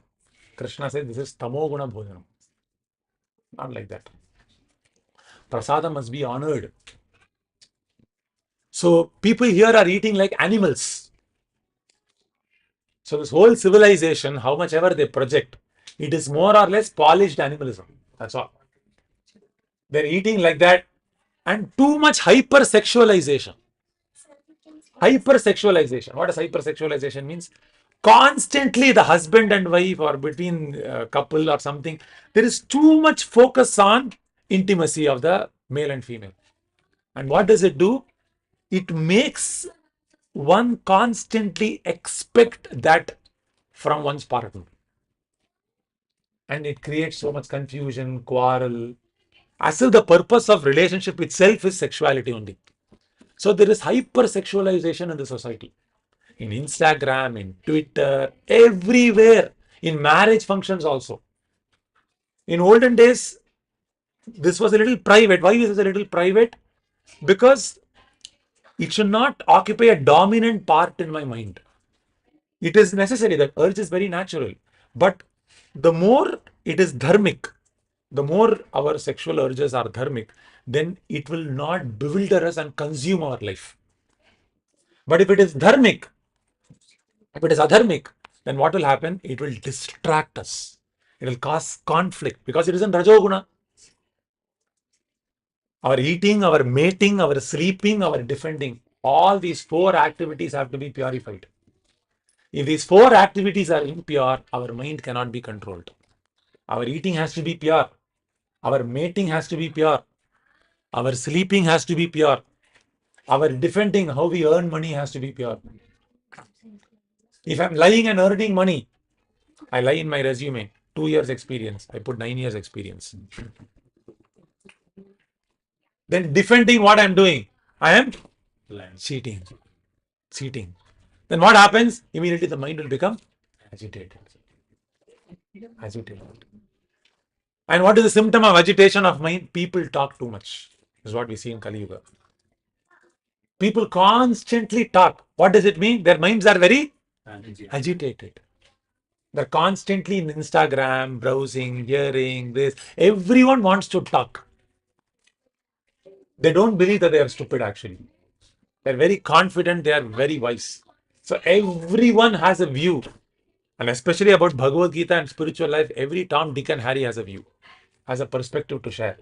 Krishna says this is tamoguna bhojanam. Not like that. Prasada must be honored. So people here are eating like animals. So this whole civilization, how much ever they project, it is more or less polished animalism. That's all. They're eating like that, and too much hypersexualization. Hypersexualization. What does hypersexualization means? Constantly the husband and wife or between couple or something, there is too much focus on intimacy of the male and female. And what does it do? It makes one constantly expect that from one's partner. And it creates so much confusion, quarrel, as if the purpose of relationship itself is sexuality only. So there is hypersexualization in the society. In Instagram, in Twitter, everywhere. In marriage functions also. In olden days, this was a little private. Why is this a little private? Because it should not occupy a dominant part in my mind. It is necessary. That urge is very natural. But the more it is dharmic, the more our sexual urges are dharmic, then it will not bewilder us and consume our life. But if it is dharmic, if it is adharmic, then what will happen? It will distract us. It will cause conflict because it is in rajoguna. Our eating, our mating, our sleeping, our defending, all these 4 activities have to be purified. If these 4 activities are impure, our mind cannot be controlled. Our eating has to be pure. Our mating has to be pure. Our sleeping has to be pure. Our defending, how we earn money, has to be pure. If I'm lying and earning money, I lie in my resume, 2 years experience. I put 9 years experience. Then defending what I'm doing, I am cheating. Then what happens? Immediately the mind will become agitated. And what is the symptom of agitation of mind? People talk too much. This is what we see in Kali Yuga. People constantly talk. What does it mean? Their minds are very agitated. They're constantly in Instagram, browsing, hearing this. Everyone wants to talk. They don't believe that they are stupid actually. They're very confident, they are very wise. So everyone has a view. And especially about Bhagavad Gita and spiritual life, every Tom, Dick and Harry has a view, has a perspective to share.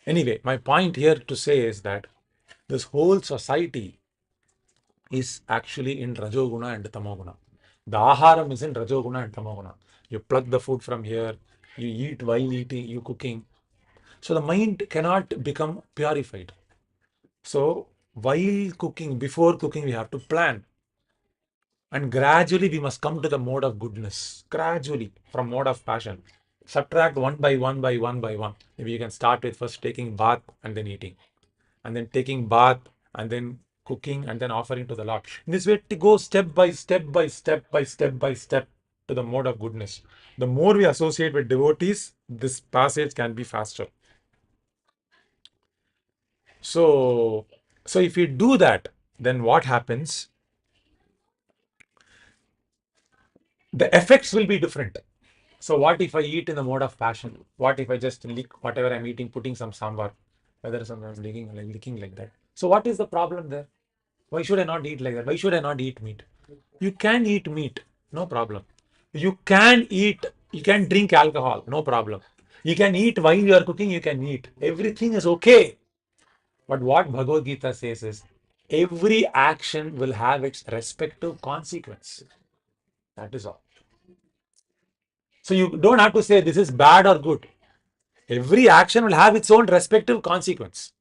Anyway, my point here to say is that this whole society is actually in Rajoguna and Tamoguna. The Aharam is in Rajoguna and Tamoguna. You plug the food from here, you eat while eating, you cooking. So the mind cannot become purified. So while cooking, before cooking, we have to plan. And gradually we must come to the mode of goodness. Gradually, from mode of passion. Subtract one by one by one by one. Maybe you can start with first taking bath and then eating. And then taking bath and then cooking and then offering to the Lord. In this way, to go step by step by step by step by step to the mode of goodness. The more we associate with devotees, this passage can be faster. So if we do that, then what happens? The effects will be different. So what if I eat in the mode of passion? What if I just lick whatever I'm eating, putting some sambar, whether I'm licking like that? So what is the problem there? Why should I not eat like that? Why should I not eat meat? You can eat meat, no problem. You can drink alcohol, no problem. You can eat while you are cooking, you can eat. Everything is okay. But what Bhagavad Gita says is, every action will have its respective consequence. That is all. So you don't have to say this is bad or good. Every action will have its own respective consequence.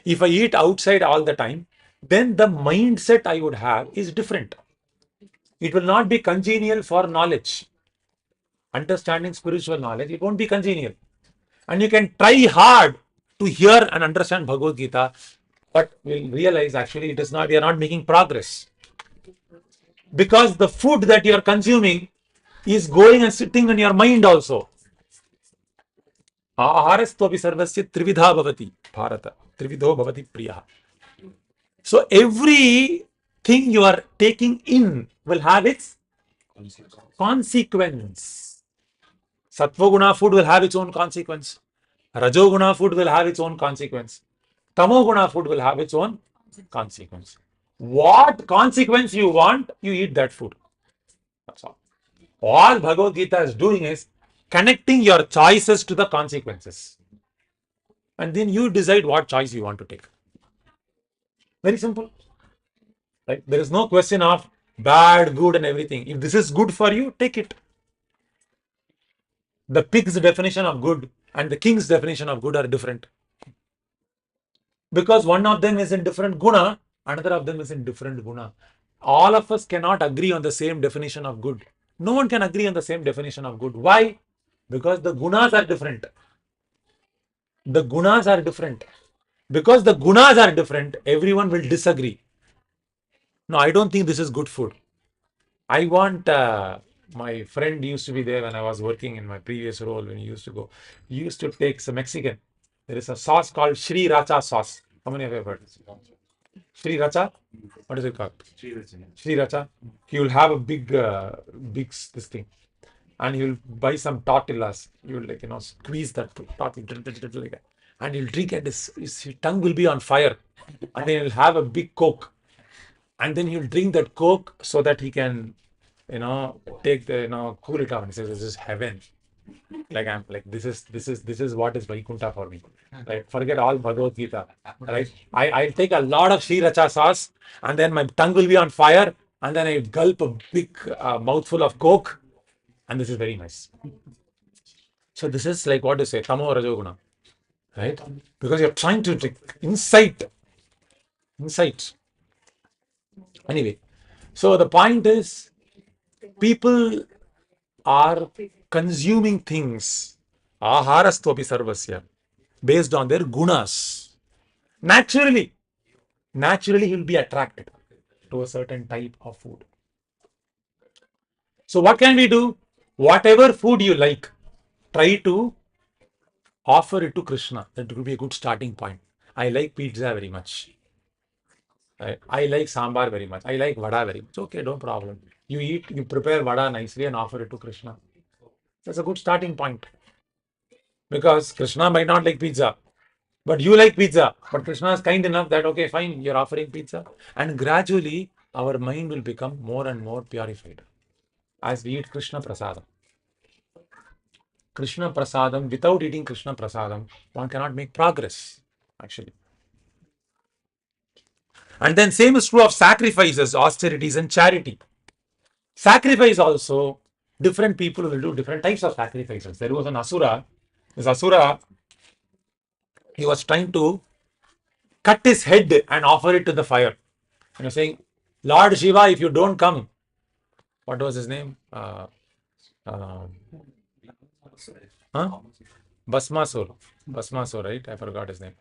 If I eat outside all the time, then the mindset I would have is different. It will not be congenial for knowledge. Understanding spiritual knowledge, it won't be congenial. And you can try hard to hear and understand Bhagavad Gita, but we'll realize actually it is not, we are not making progress. Because the food that you are consuming is going and sitting in your mind also. Aharastvapi sarvasya trividha bhavati bharata. Trividho bhavati priya. So everything you are taking in will have its consequence. Sattva-guna food will have its own consequence. Rajoguna food will have its own consequence. Tamoguna food will have its own consequence. What consequence you want, you eat that food. That's all. All Bhagavad Gita is doing is connecting your choices to the consequences. And then you decide what choice you want to take. Very simple. Right? There is no question of bad, good and everything. If this is good for you, take it. The pig's definition of good and the king's definition of good are different. Because one of them is in different guna, another of them is in different guna. All of us cannot agree on the same definition of good. No one can agree on the same definition of good. Why? Because the gunas are different. The gunas are different. Because the gunas are different, everyone will disagree. No, I don't think this is good food. I want, my friend used to be there when I was working in my previous role when he used to go. He used to take some Mexican. There is a sauce called Sri Racha sauce. How many of you have heard? Sri Racha? What is it called? Sri Racha. He will have a big this thing. And he will buy some tortillas. He will squeeze that tortilla like that. And he'll drink and his tongue will be on fire. And then he'll have a big Coke. And then he'll drink that Coke so that he can, take the, cool it down. He says, this is heaven. This is what is Vaikuntha for me. Right? Forget all Bhagavad Gita. Right? I'll take a lot of Sri Racha sauce and then my tongue will be on fire and then I gulp a big mouthful of Coke and this is very nice. So this is like what to say, Tamo Rajoguna. Right? Because you're trying to take insight. Anyway, so the point is, people are consuming things, aharastvapi sarvasya, based on their gunas. Naturally, he'll be attracted to a certain type of food. So what can we do? Whatever food you like, try to offer it to Krishna. That would be a good starting point. I like pizza very much. I like sambar very much. I like vada very much. Okay, no problem. You eat, you prepare vada nicely and offer it to Krishna. That's a good starting point. Because Krishna might not like pizza, but you like pizza. But Krishna is kind enough that, okay, fine, you're offering pizza. And gradually, our mind will become more and more purified as we eat Krishna prasadam. Krishna prasadam, without eating Krishna prasadam, one cannot make progress, actually. And then same is true of sacrifices, austerities and charity. Sacrifice also, different people will do different types of sacrifices. There was an asura. This asura, he was trying to cut his head and offer it to the fire. And you're saying, Lord Shiva, if you don't come, what was his name? Basmasur. Basmasur, right? I forgot his name.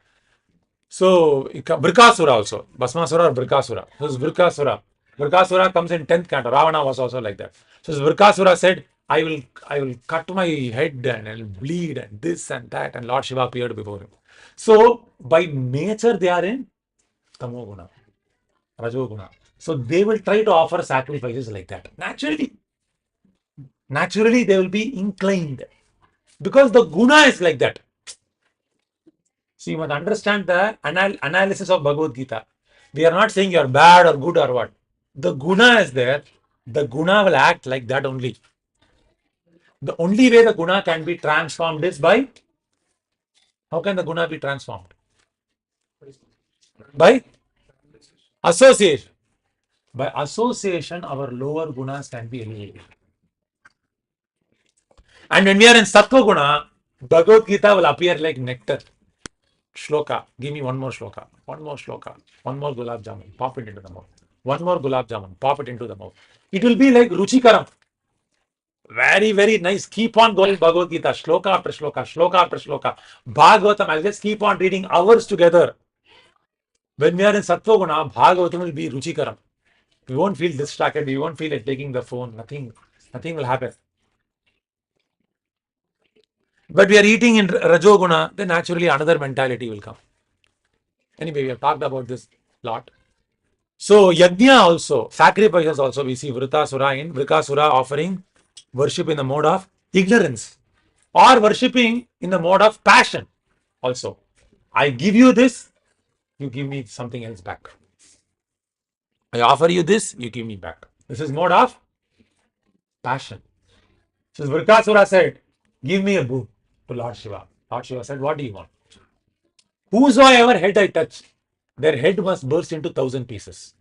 So, Brikasura also. Basmasura or Brikasura. So, it's Brikasura. Brikasura comes in 10th canto. Ravana was also like that. So, Brikasura said, I will cut my head and I'll bleed and this and that. And Lord Shiva appeared before him. So, by nature, they are in Tamoguna, Rajoguna. So, they will try to offer sacrifices like that. Naturally, they will be inclined. Because the guna is like that. So you must understand the analysis of Bhagavad Gita. We are not saying you are bad or good or what. The guna is there. The guna will act like that only. The only way the guna can be transformed is by, how can the guna be transformed? By association. By association, our lower gunas can be eliminated. And when we are in Sattva Guna, Bhagavad Gita will appear like nectar. Shloka, give me one more shloka, one more shloka, one more gulab jamun, pop it into the mouth. One more gulab jamun, pop it into the mouth. It will be like ruchikaram. Very, very nice. Keep on going Bhagavad Gita, shloka after shloka, shloka after shloka. Bhagavatam, I'll just keep on reading hours together. When we are in Sattva Guna, Bhagavatam will be ruchikaram. We won't feel distracted, we won't feel like taking the phone, nothing will happen. But we are eating in Rajoguna, then naturally another mentality will come. Anyway, we have talked about this lot. So, Yajna also, sacrifices also, we see Vritasura in Vrikasura offering worship in the mode of ignorance or worshipping in the mode of passion also. I give you this, you give me something else back. I offer you this, you give me back. This is mode of passion. So, Vrikasura said, give me a boon to Lord Shiva. Lord Shiva said, what do you want? Whosoever head I touch, their head must burst into 1,000 pieces.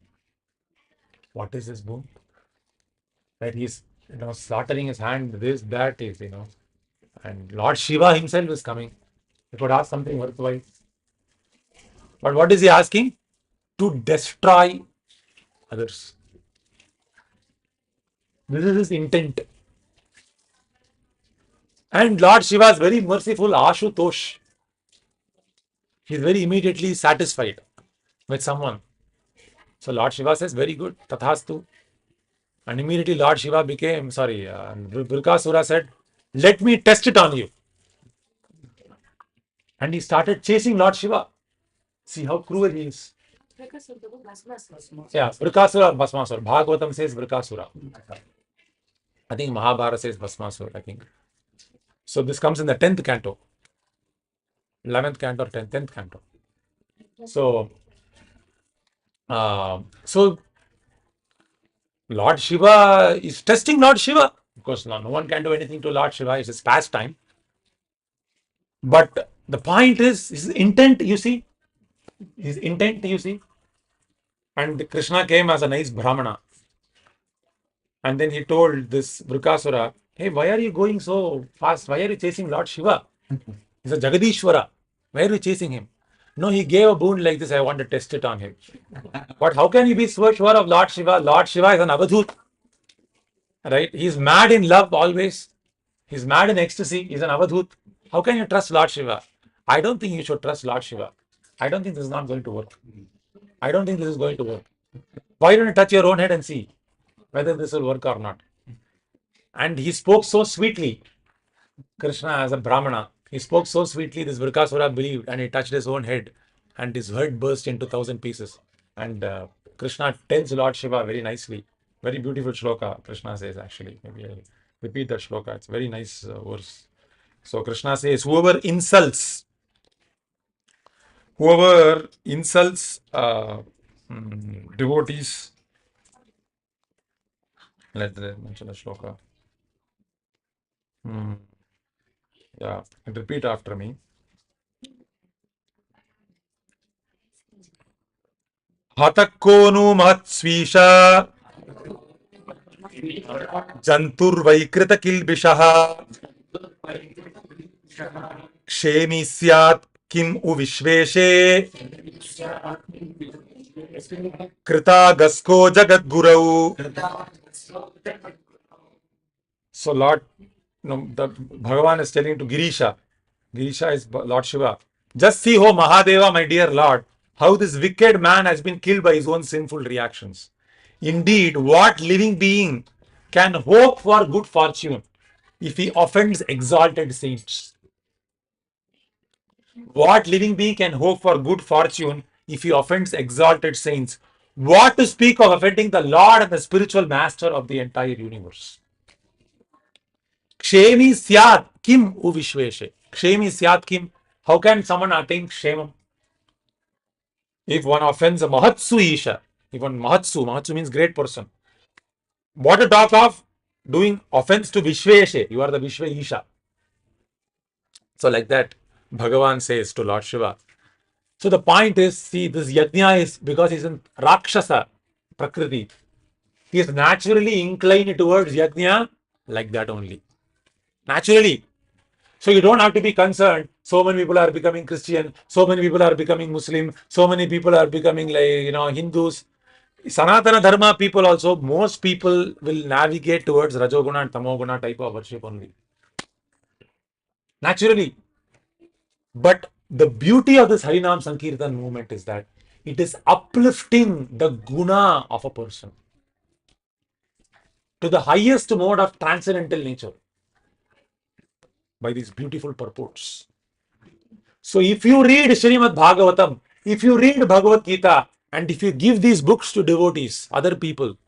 What is this boon? That he's, slaughtering his hand, this, that is, and Lord Shiva himself is coming. He could ask something worthwhile. But what is he asking? To destroy others. This is his intent. And Lord Shiva is very merciful, Ashutosh. He is very immediately satisfied with someone. So Lord Shiva says, very good, Tathastu. And immediately Lord Shiva became, Vrikasura said, let me test it on you. And he started chasing Lord Shiva. See how cruel he is. Yeah, Vrikasura, Bhasmasura. Bhagavatam says Vrikasura. I think Mahabharata says Bhasmasura, I think. So this comes in the 10th canto. 11th canto or 10th canto. So Lord Shiva is testing Lord Shiva. Of course, no one can do anything to Lord Shiva. It's his pastime. But the point is, his intent, you see. His intent, you see. And Krishna came as a nice Brahmana. And then he told this Vrikasura, hey, why are you going so fast? Why are you chasing Lord Shiva? He's a Jagadishwara. Why are you chasing him? No, he gave a boon like this. I want to test it on him. But how can you be so sure of Lord Shiva? Lord Shiva is an avadhut. Right? He's mad in love always. He's mad in ecstasy. He's an avadhut. How can you trust Lord Shiva? I don't think you should trust Lord Shiva. I don't think this is not going to work. I don't think this is going to work. Why don't you touch your own head and see whether this will work or not? And he spoke so sweetly. Krishna as a Brahmana. He spoke so sweetly, this Vrikasura believed, and he touched his own head, and his head burst into 1,000 pieces. And Krishna tells Lord Shiva very nicely. Very beautiful shloka, Krishna says actually. Maybe I'll repeat that shloka. It's a very nice verse. So Krishna says, whoever insults devotees, let's mention the shloka. Yeah, and repeat after me. Hatakonu mahatsvisha janturvaikrita kilbishaha kshemi syat kim u vishveshe krita gasko jagat gurau. So Lord, the Bhagavan is telling to Girisha. Girisha is Lord Shiva. Just see, oh Mahadeva, my dear Lord, how this wicked man has been killed by his own sinful reactions. Indeed, what living being can hope for good fortune if he offends exalted saints? What living being can hope for good fortune if he offends exalted saints? What to speak of offending the Lord and the spiritual master of the entire universe? Kshemi syat kim u vishveshe. Kshemi syat kim. How can someone attain kshemam? If one offends a mahatsu isha, if one mahatsu means great person. What to talk of doing offense to vishveshe? You are the Vishva Isha. So like that, Bhagavan says to Lord Shiva. So the point is, see, this yajna is because he's in Rakshasa Prakriti. He is naturally inclined towards yajna like that only. Naturally. So you don't have to be concerned. So many people are becoming Christian. So many people are becoming Muslim. So many people are becoming Hindus. Sanatana Dharma people also, most people will navigate towards Rajoguna and Tamoguna type of worship only. Naturally. But the beauty of this Harinam Sankirtan movement is that it is uplifting the guna of a person to the highest mode of transcendental nature by these beautiful purports. So if you read Srimad Bhagavatam, if you read Bhagavad Gita, and if you give these books to devotees, other people,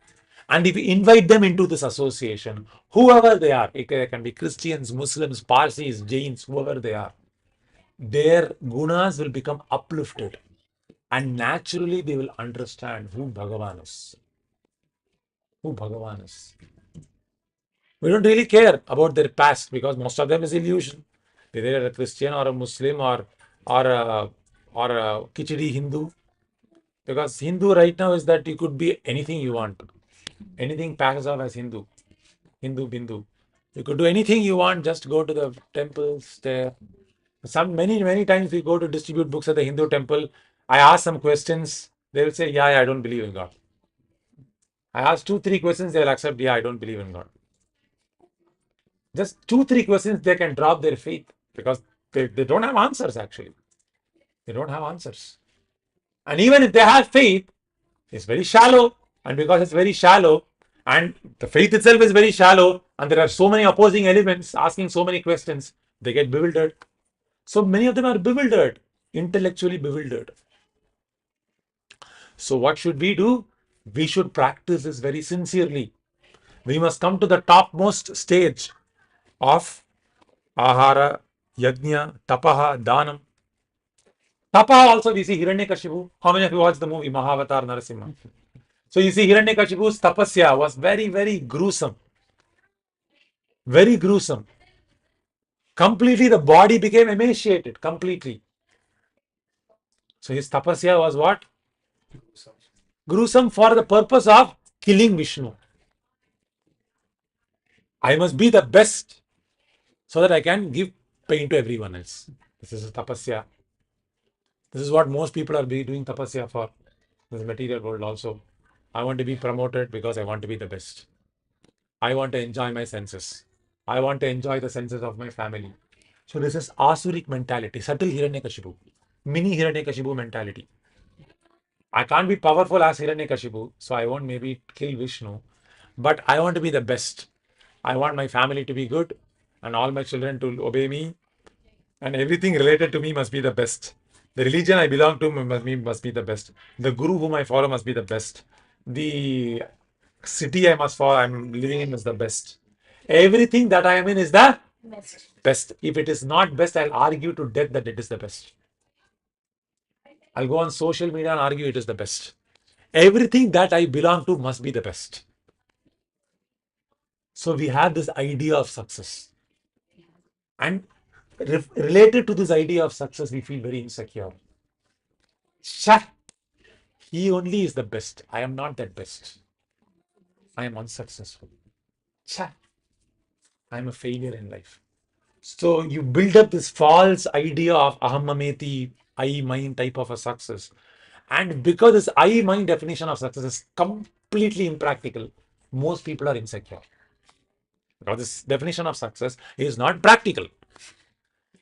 and if you invite them into this association, whoever they are, it can be Christians, Muslims, Parsis, Jains, whoever they are, their gunas will become uplifted. And naturally they will understand who Bhagavan is. Who Bhagavan is. We don't really care about their past because most of them is illusion. Whether a Christian or a Muslim or a Kichidi Hindu. Because Hindu right now is that you could be anything you want. Anything passes off as Hindu. Hindu Bindu. You could do anything you want, just go to the temples there. Many times we go to distribute books at the Hindu temple. I ask some questions. They will say, yeah, I don't believe in God. I ask 2-3 questions, they will accept, yeah, I don't believe in God. Just 2-3 questions, they can drop their faith because they don't have answers actually. They don't have answers. And even if they have faith, it's very shallow. And because it's very shallow, and the faith itself is very shallow, and there are so many opposing elements asking so many questions, they get bewildered. So many of them are bewildered, intellectually bewildered. So what should we do? We should practice this very sincerely. We must come to the topmost stage of ahara, yajna, tapaha, danam. Tapaha also we see Hiranyakashipu. How many of you watched the movie Mahavatar Narasimha? So you see Hiranyakashipu's tapasya was very, very gruesome. Very gruesome. Completely the body became emaciated. Completely. So his tapasya was what? Gruesome for the purpose of killing Vishnu. I must be the best so that I can give pain to everyone else. This is a tapasya. This is what most people are doing tapasya for. This material world also. I want to be promoted because I want to be the best. I want to enjoy my senses. I want to enjoy the senses of my family. So this is Asuric mentality, subtle Hiranyakashipu, mini Hiranyakashipu mentality. I can't be powerful as Hiranyakashipu, so I won't maybe kill Vishnu, but I want to be the best. I want my family to be good. and all my children to obey me, and everything related to me must be the best. The religion I belong to must be the best. The guru whom I follow must be the best. The city I'm living in is the best. Everything that I am in is the best. If it is not best, I'll argue to death that it is the best. I'll go on social media and argue it is the best. Everything that I belong to must be the best. So we have this idea of success. And related to this idea of success, we feel very insecure. He only is the best. I am not that best. I am unsuccessful. I am a failure in life. So you build up this false idea of ahamameti, I, mine type of a success. And because this I, mine definition of success is completely impractical, most people are insecure. Because this definition of success is not practical.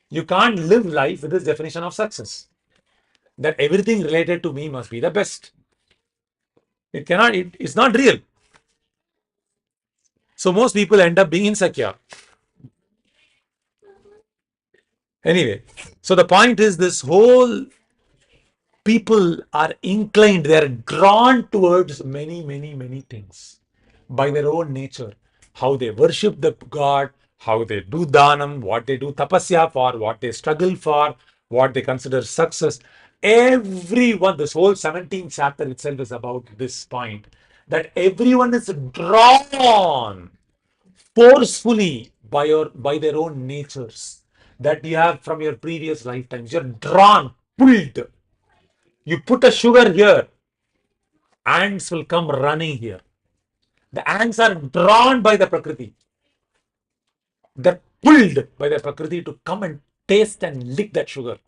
You can't live life with this definition of success. That everything related to me must be the best. It cannot, it's not real. So most people end up being insecure. Anyway, so the point is this whole people are inclined, they are drawn towards many things by their own nature. How they worship the God, how they do dhanam, what they do tapasya for, what they struggle for, what they consider success. Everyone, this whole 17th chapter itself is about this point, that everyone is drawn forcefully by their own natures that you have from your previous lifetimes. You're drawn, pulled. You put a sugar here, ants will come running here. The ants are drawn by the Prakriti. They're pulled by the Prakriti to come and taste and lick that sugar.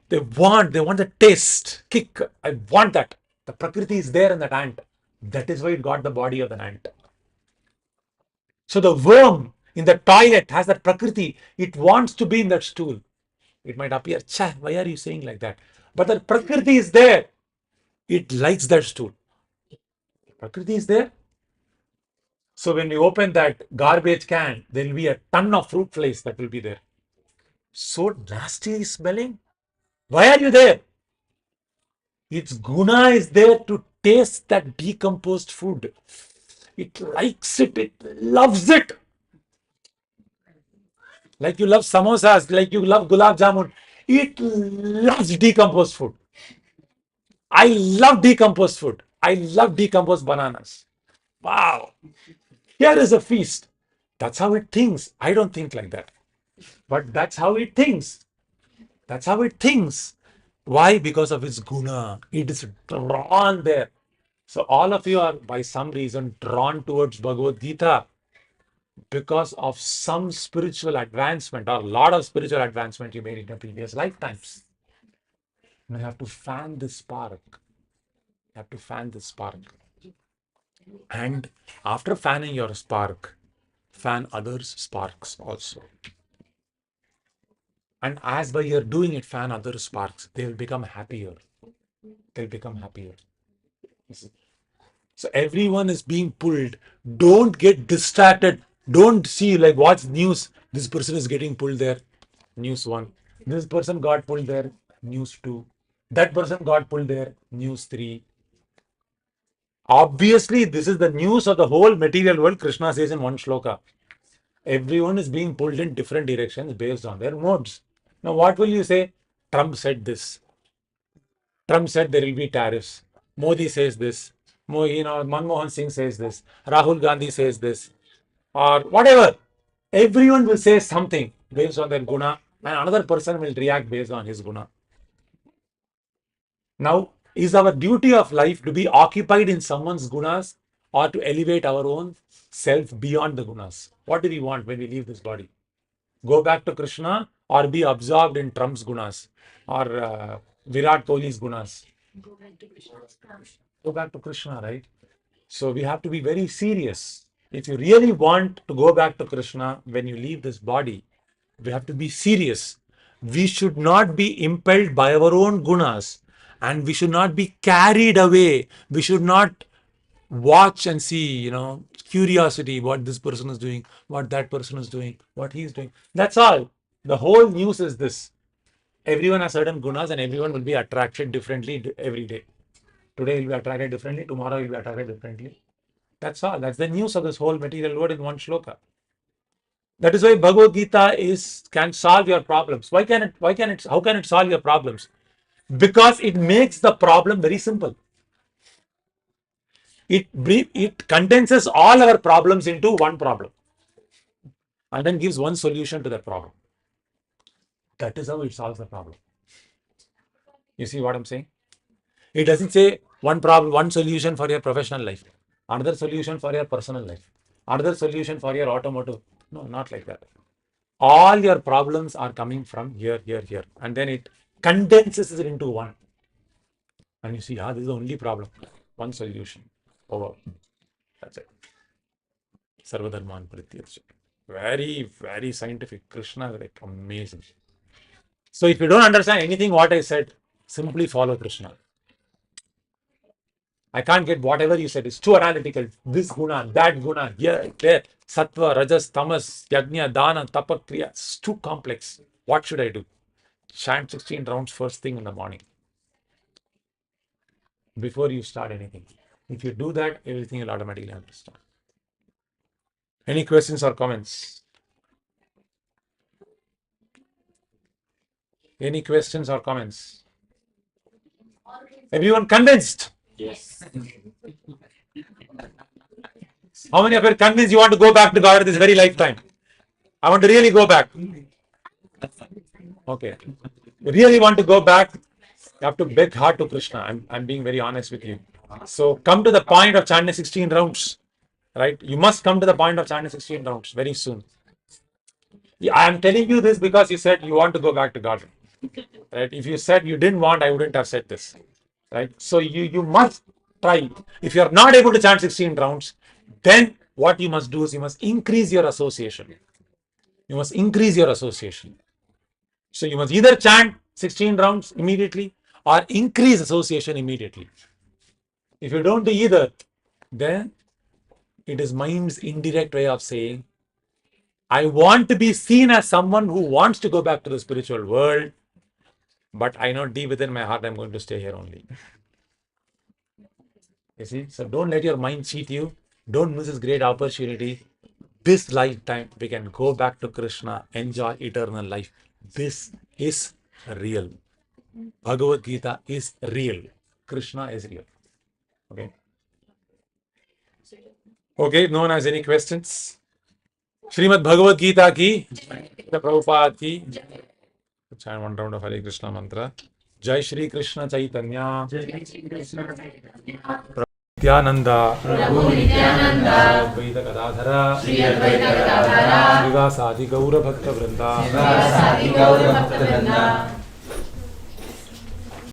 They want the taste, kick. I want that. The Prakriti is there in that ant. That is why it got the body of the ant. So the worm in the toilet has that Prakriti. It wants to be in that stool. It might appear, why are you saying like that? But the Prakriti is there. It likes that stool. Prakriti is there. So when you open that garbage can, there will be a ton of fruit flies that will be there. So nasty smelling. Why are you there? Its guna is there to taste that decomposed food. It likes it. It loves it. Like you love samosas, like you love gulab jamun. It loves decomposed food. I love decomposed food. I love decomposed bananas. Wow. Here is a feast. That's how it thinks. I don't think like that. But that's how it thinks. That's how it thinks. Why? Because of its guna. It is drawn there. So all of you are by some reason drawn towards Bhagavad Gita because of some spiritual advancement or a lot of spiritual advancement you made in your previous lifetimes. Now you have to fan this spark. You have to fan this spark. And after fanning your spark, fan others' sparks also. And as by you're doing it, fan other sparks, they will become happier. They'll become happier. So everyone is being pulled. Don't get distracted. Don't see like what's news. This person is getting pulled there. News 1. This person got pulled there. News 2. That person got pulled there. News 3. Obviously, this is the news of the whole material world. Krishna says in one shloka. Everyone is being pulled in different directions based on their modes. Now, what will you say? Trump said this. Trump said there will be tariffs. Modi says this. Manmohan Singh says this. Rahul Gandhi says this. Or whatever. Everyone will say something based on their guna, and another person will react based on his guna. Now, is our duty of life to be occupied in someone's gunas or to elevate our own self beyond the gunas? What do we want when we leave this body? Go back to Krishna or be absorbed in Trump's gunas or Virat Kohli's gunas? Go back to Krishna, right? So we have to be very serious. If you really want to go back to Krishna when you leave this body, we have to be serious. We should not be impelled by our own gunas and we should not be carried away. We should not watch and see, curiosity, what this person is doing, what that person is doing, what he is doing. That's all. The whole news is this. Everyone has certain gunas and everyone will be attracted differently every day. Today will be attracted differently, tomorrow will be attracted differently. That's all. That's the news of this whole material world in one shloka. That is why Bhagavad Gita can solve your problems. How can it solve your problems? Because it makes the problem very simple. It condenses all our problems into one problem and then gives one solution to that problem. That is how it solves the problem. You see what I'm saying? It doesn't say one problem, one solution for your professional life, another solution for your personal life, another solution for your automotive. No, not like that. All your problems are coming from here, and then it condenses it into one. And you see, this is the only problem. One solution. Over. That's it. Sarvadharman Parityaj. Very, very scientific. Krishna is like amazing. So if you don't understand anything what I said, simply follow Krishna. I can't get whatever you said. It's too analytical. This guna, that guna, here, there. Sattva, Rajas, Tamas, Yajna, Dana, Tapa, Kriya. It's too complex. What should I do? Chant 16 rounds first thing in the morning. Before you start anything. If you do that, everything will automatically understand. Any questions or comments? Any questions or comments? Everyone convinced?
Yes.
How many of you are convinced you want to go back to God this very lifetime? I want to really go back. Okay. You really want to go back? You have to beg hard to Krishna. I'm being very honest with you. So come to the point of chanting 16 rounds. Right? You must come to the point of chanting 16 rounds very soon. I am telling you this because you said you want to go back to God. Right? If you said you didn't want, I wouldn't have said this. Right? So you must try. If you are not able to chant 16 rounds, then what you must do is you must increase your association. You must increase your association. So you must either chant 16 rounds immediately or increase association immediately. If you don't do either, then it is mind's indirect way of saying, I want to be seen as someone who wants to go back to the spiritual world, but I know deep within my heart I'm going to stay here only. You see? So don't let your mind cheat you. Don't miss this great opportunity. This lifetime, we can go back to Krishna, enjoy eternal life. This is real. Bhagavad Gita is real. Krishna is real. Okay. Okay, no one has any questions? Srimad Bhagavad Gita ki, the Prabhupada ki. Let's chant one round of Hare Krishna mantra. Jai Shri Krishna Chaitanya. Nityananda, Advaita Gadadhara, Srivasadi Gaura Bhakta Vrinda,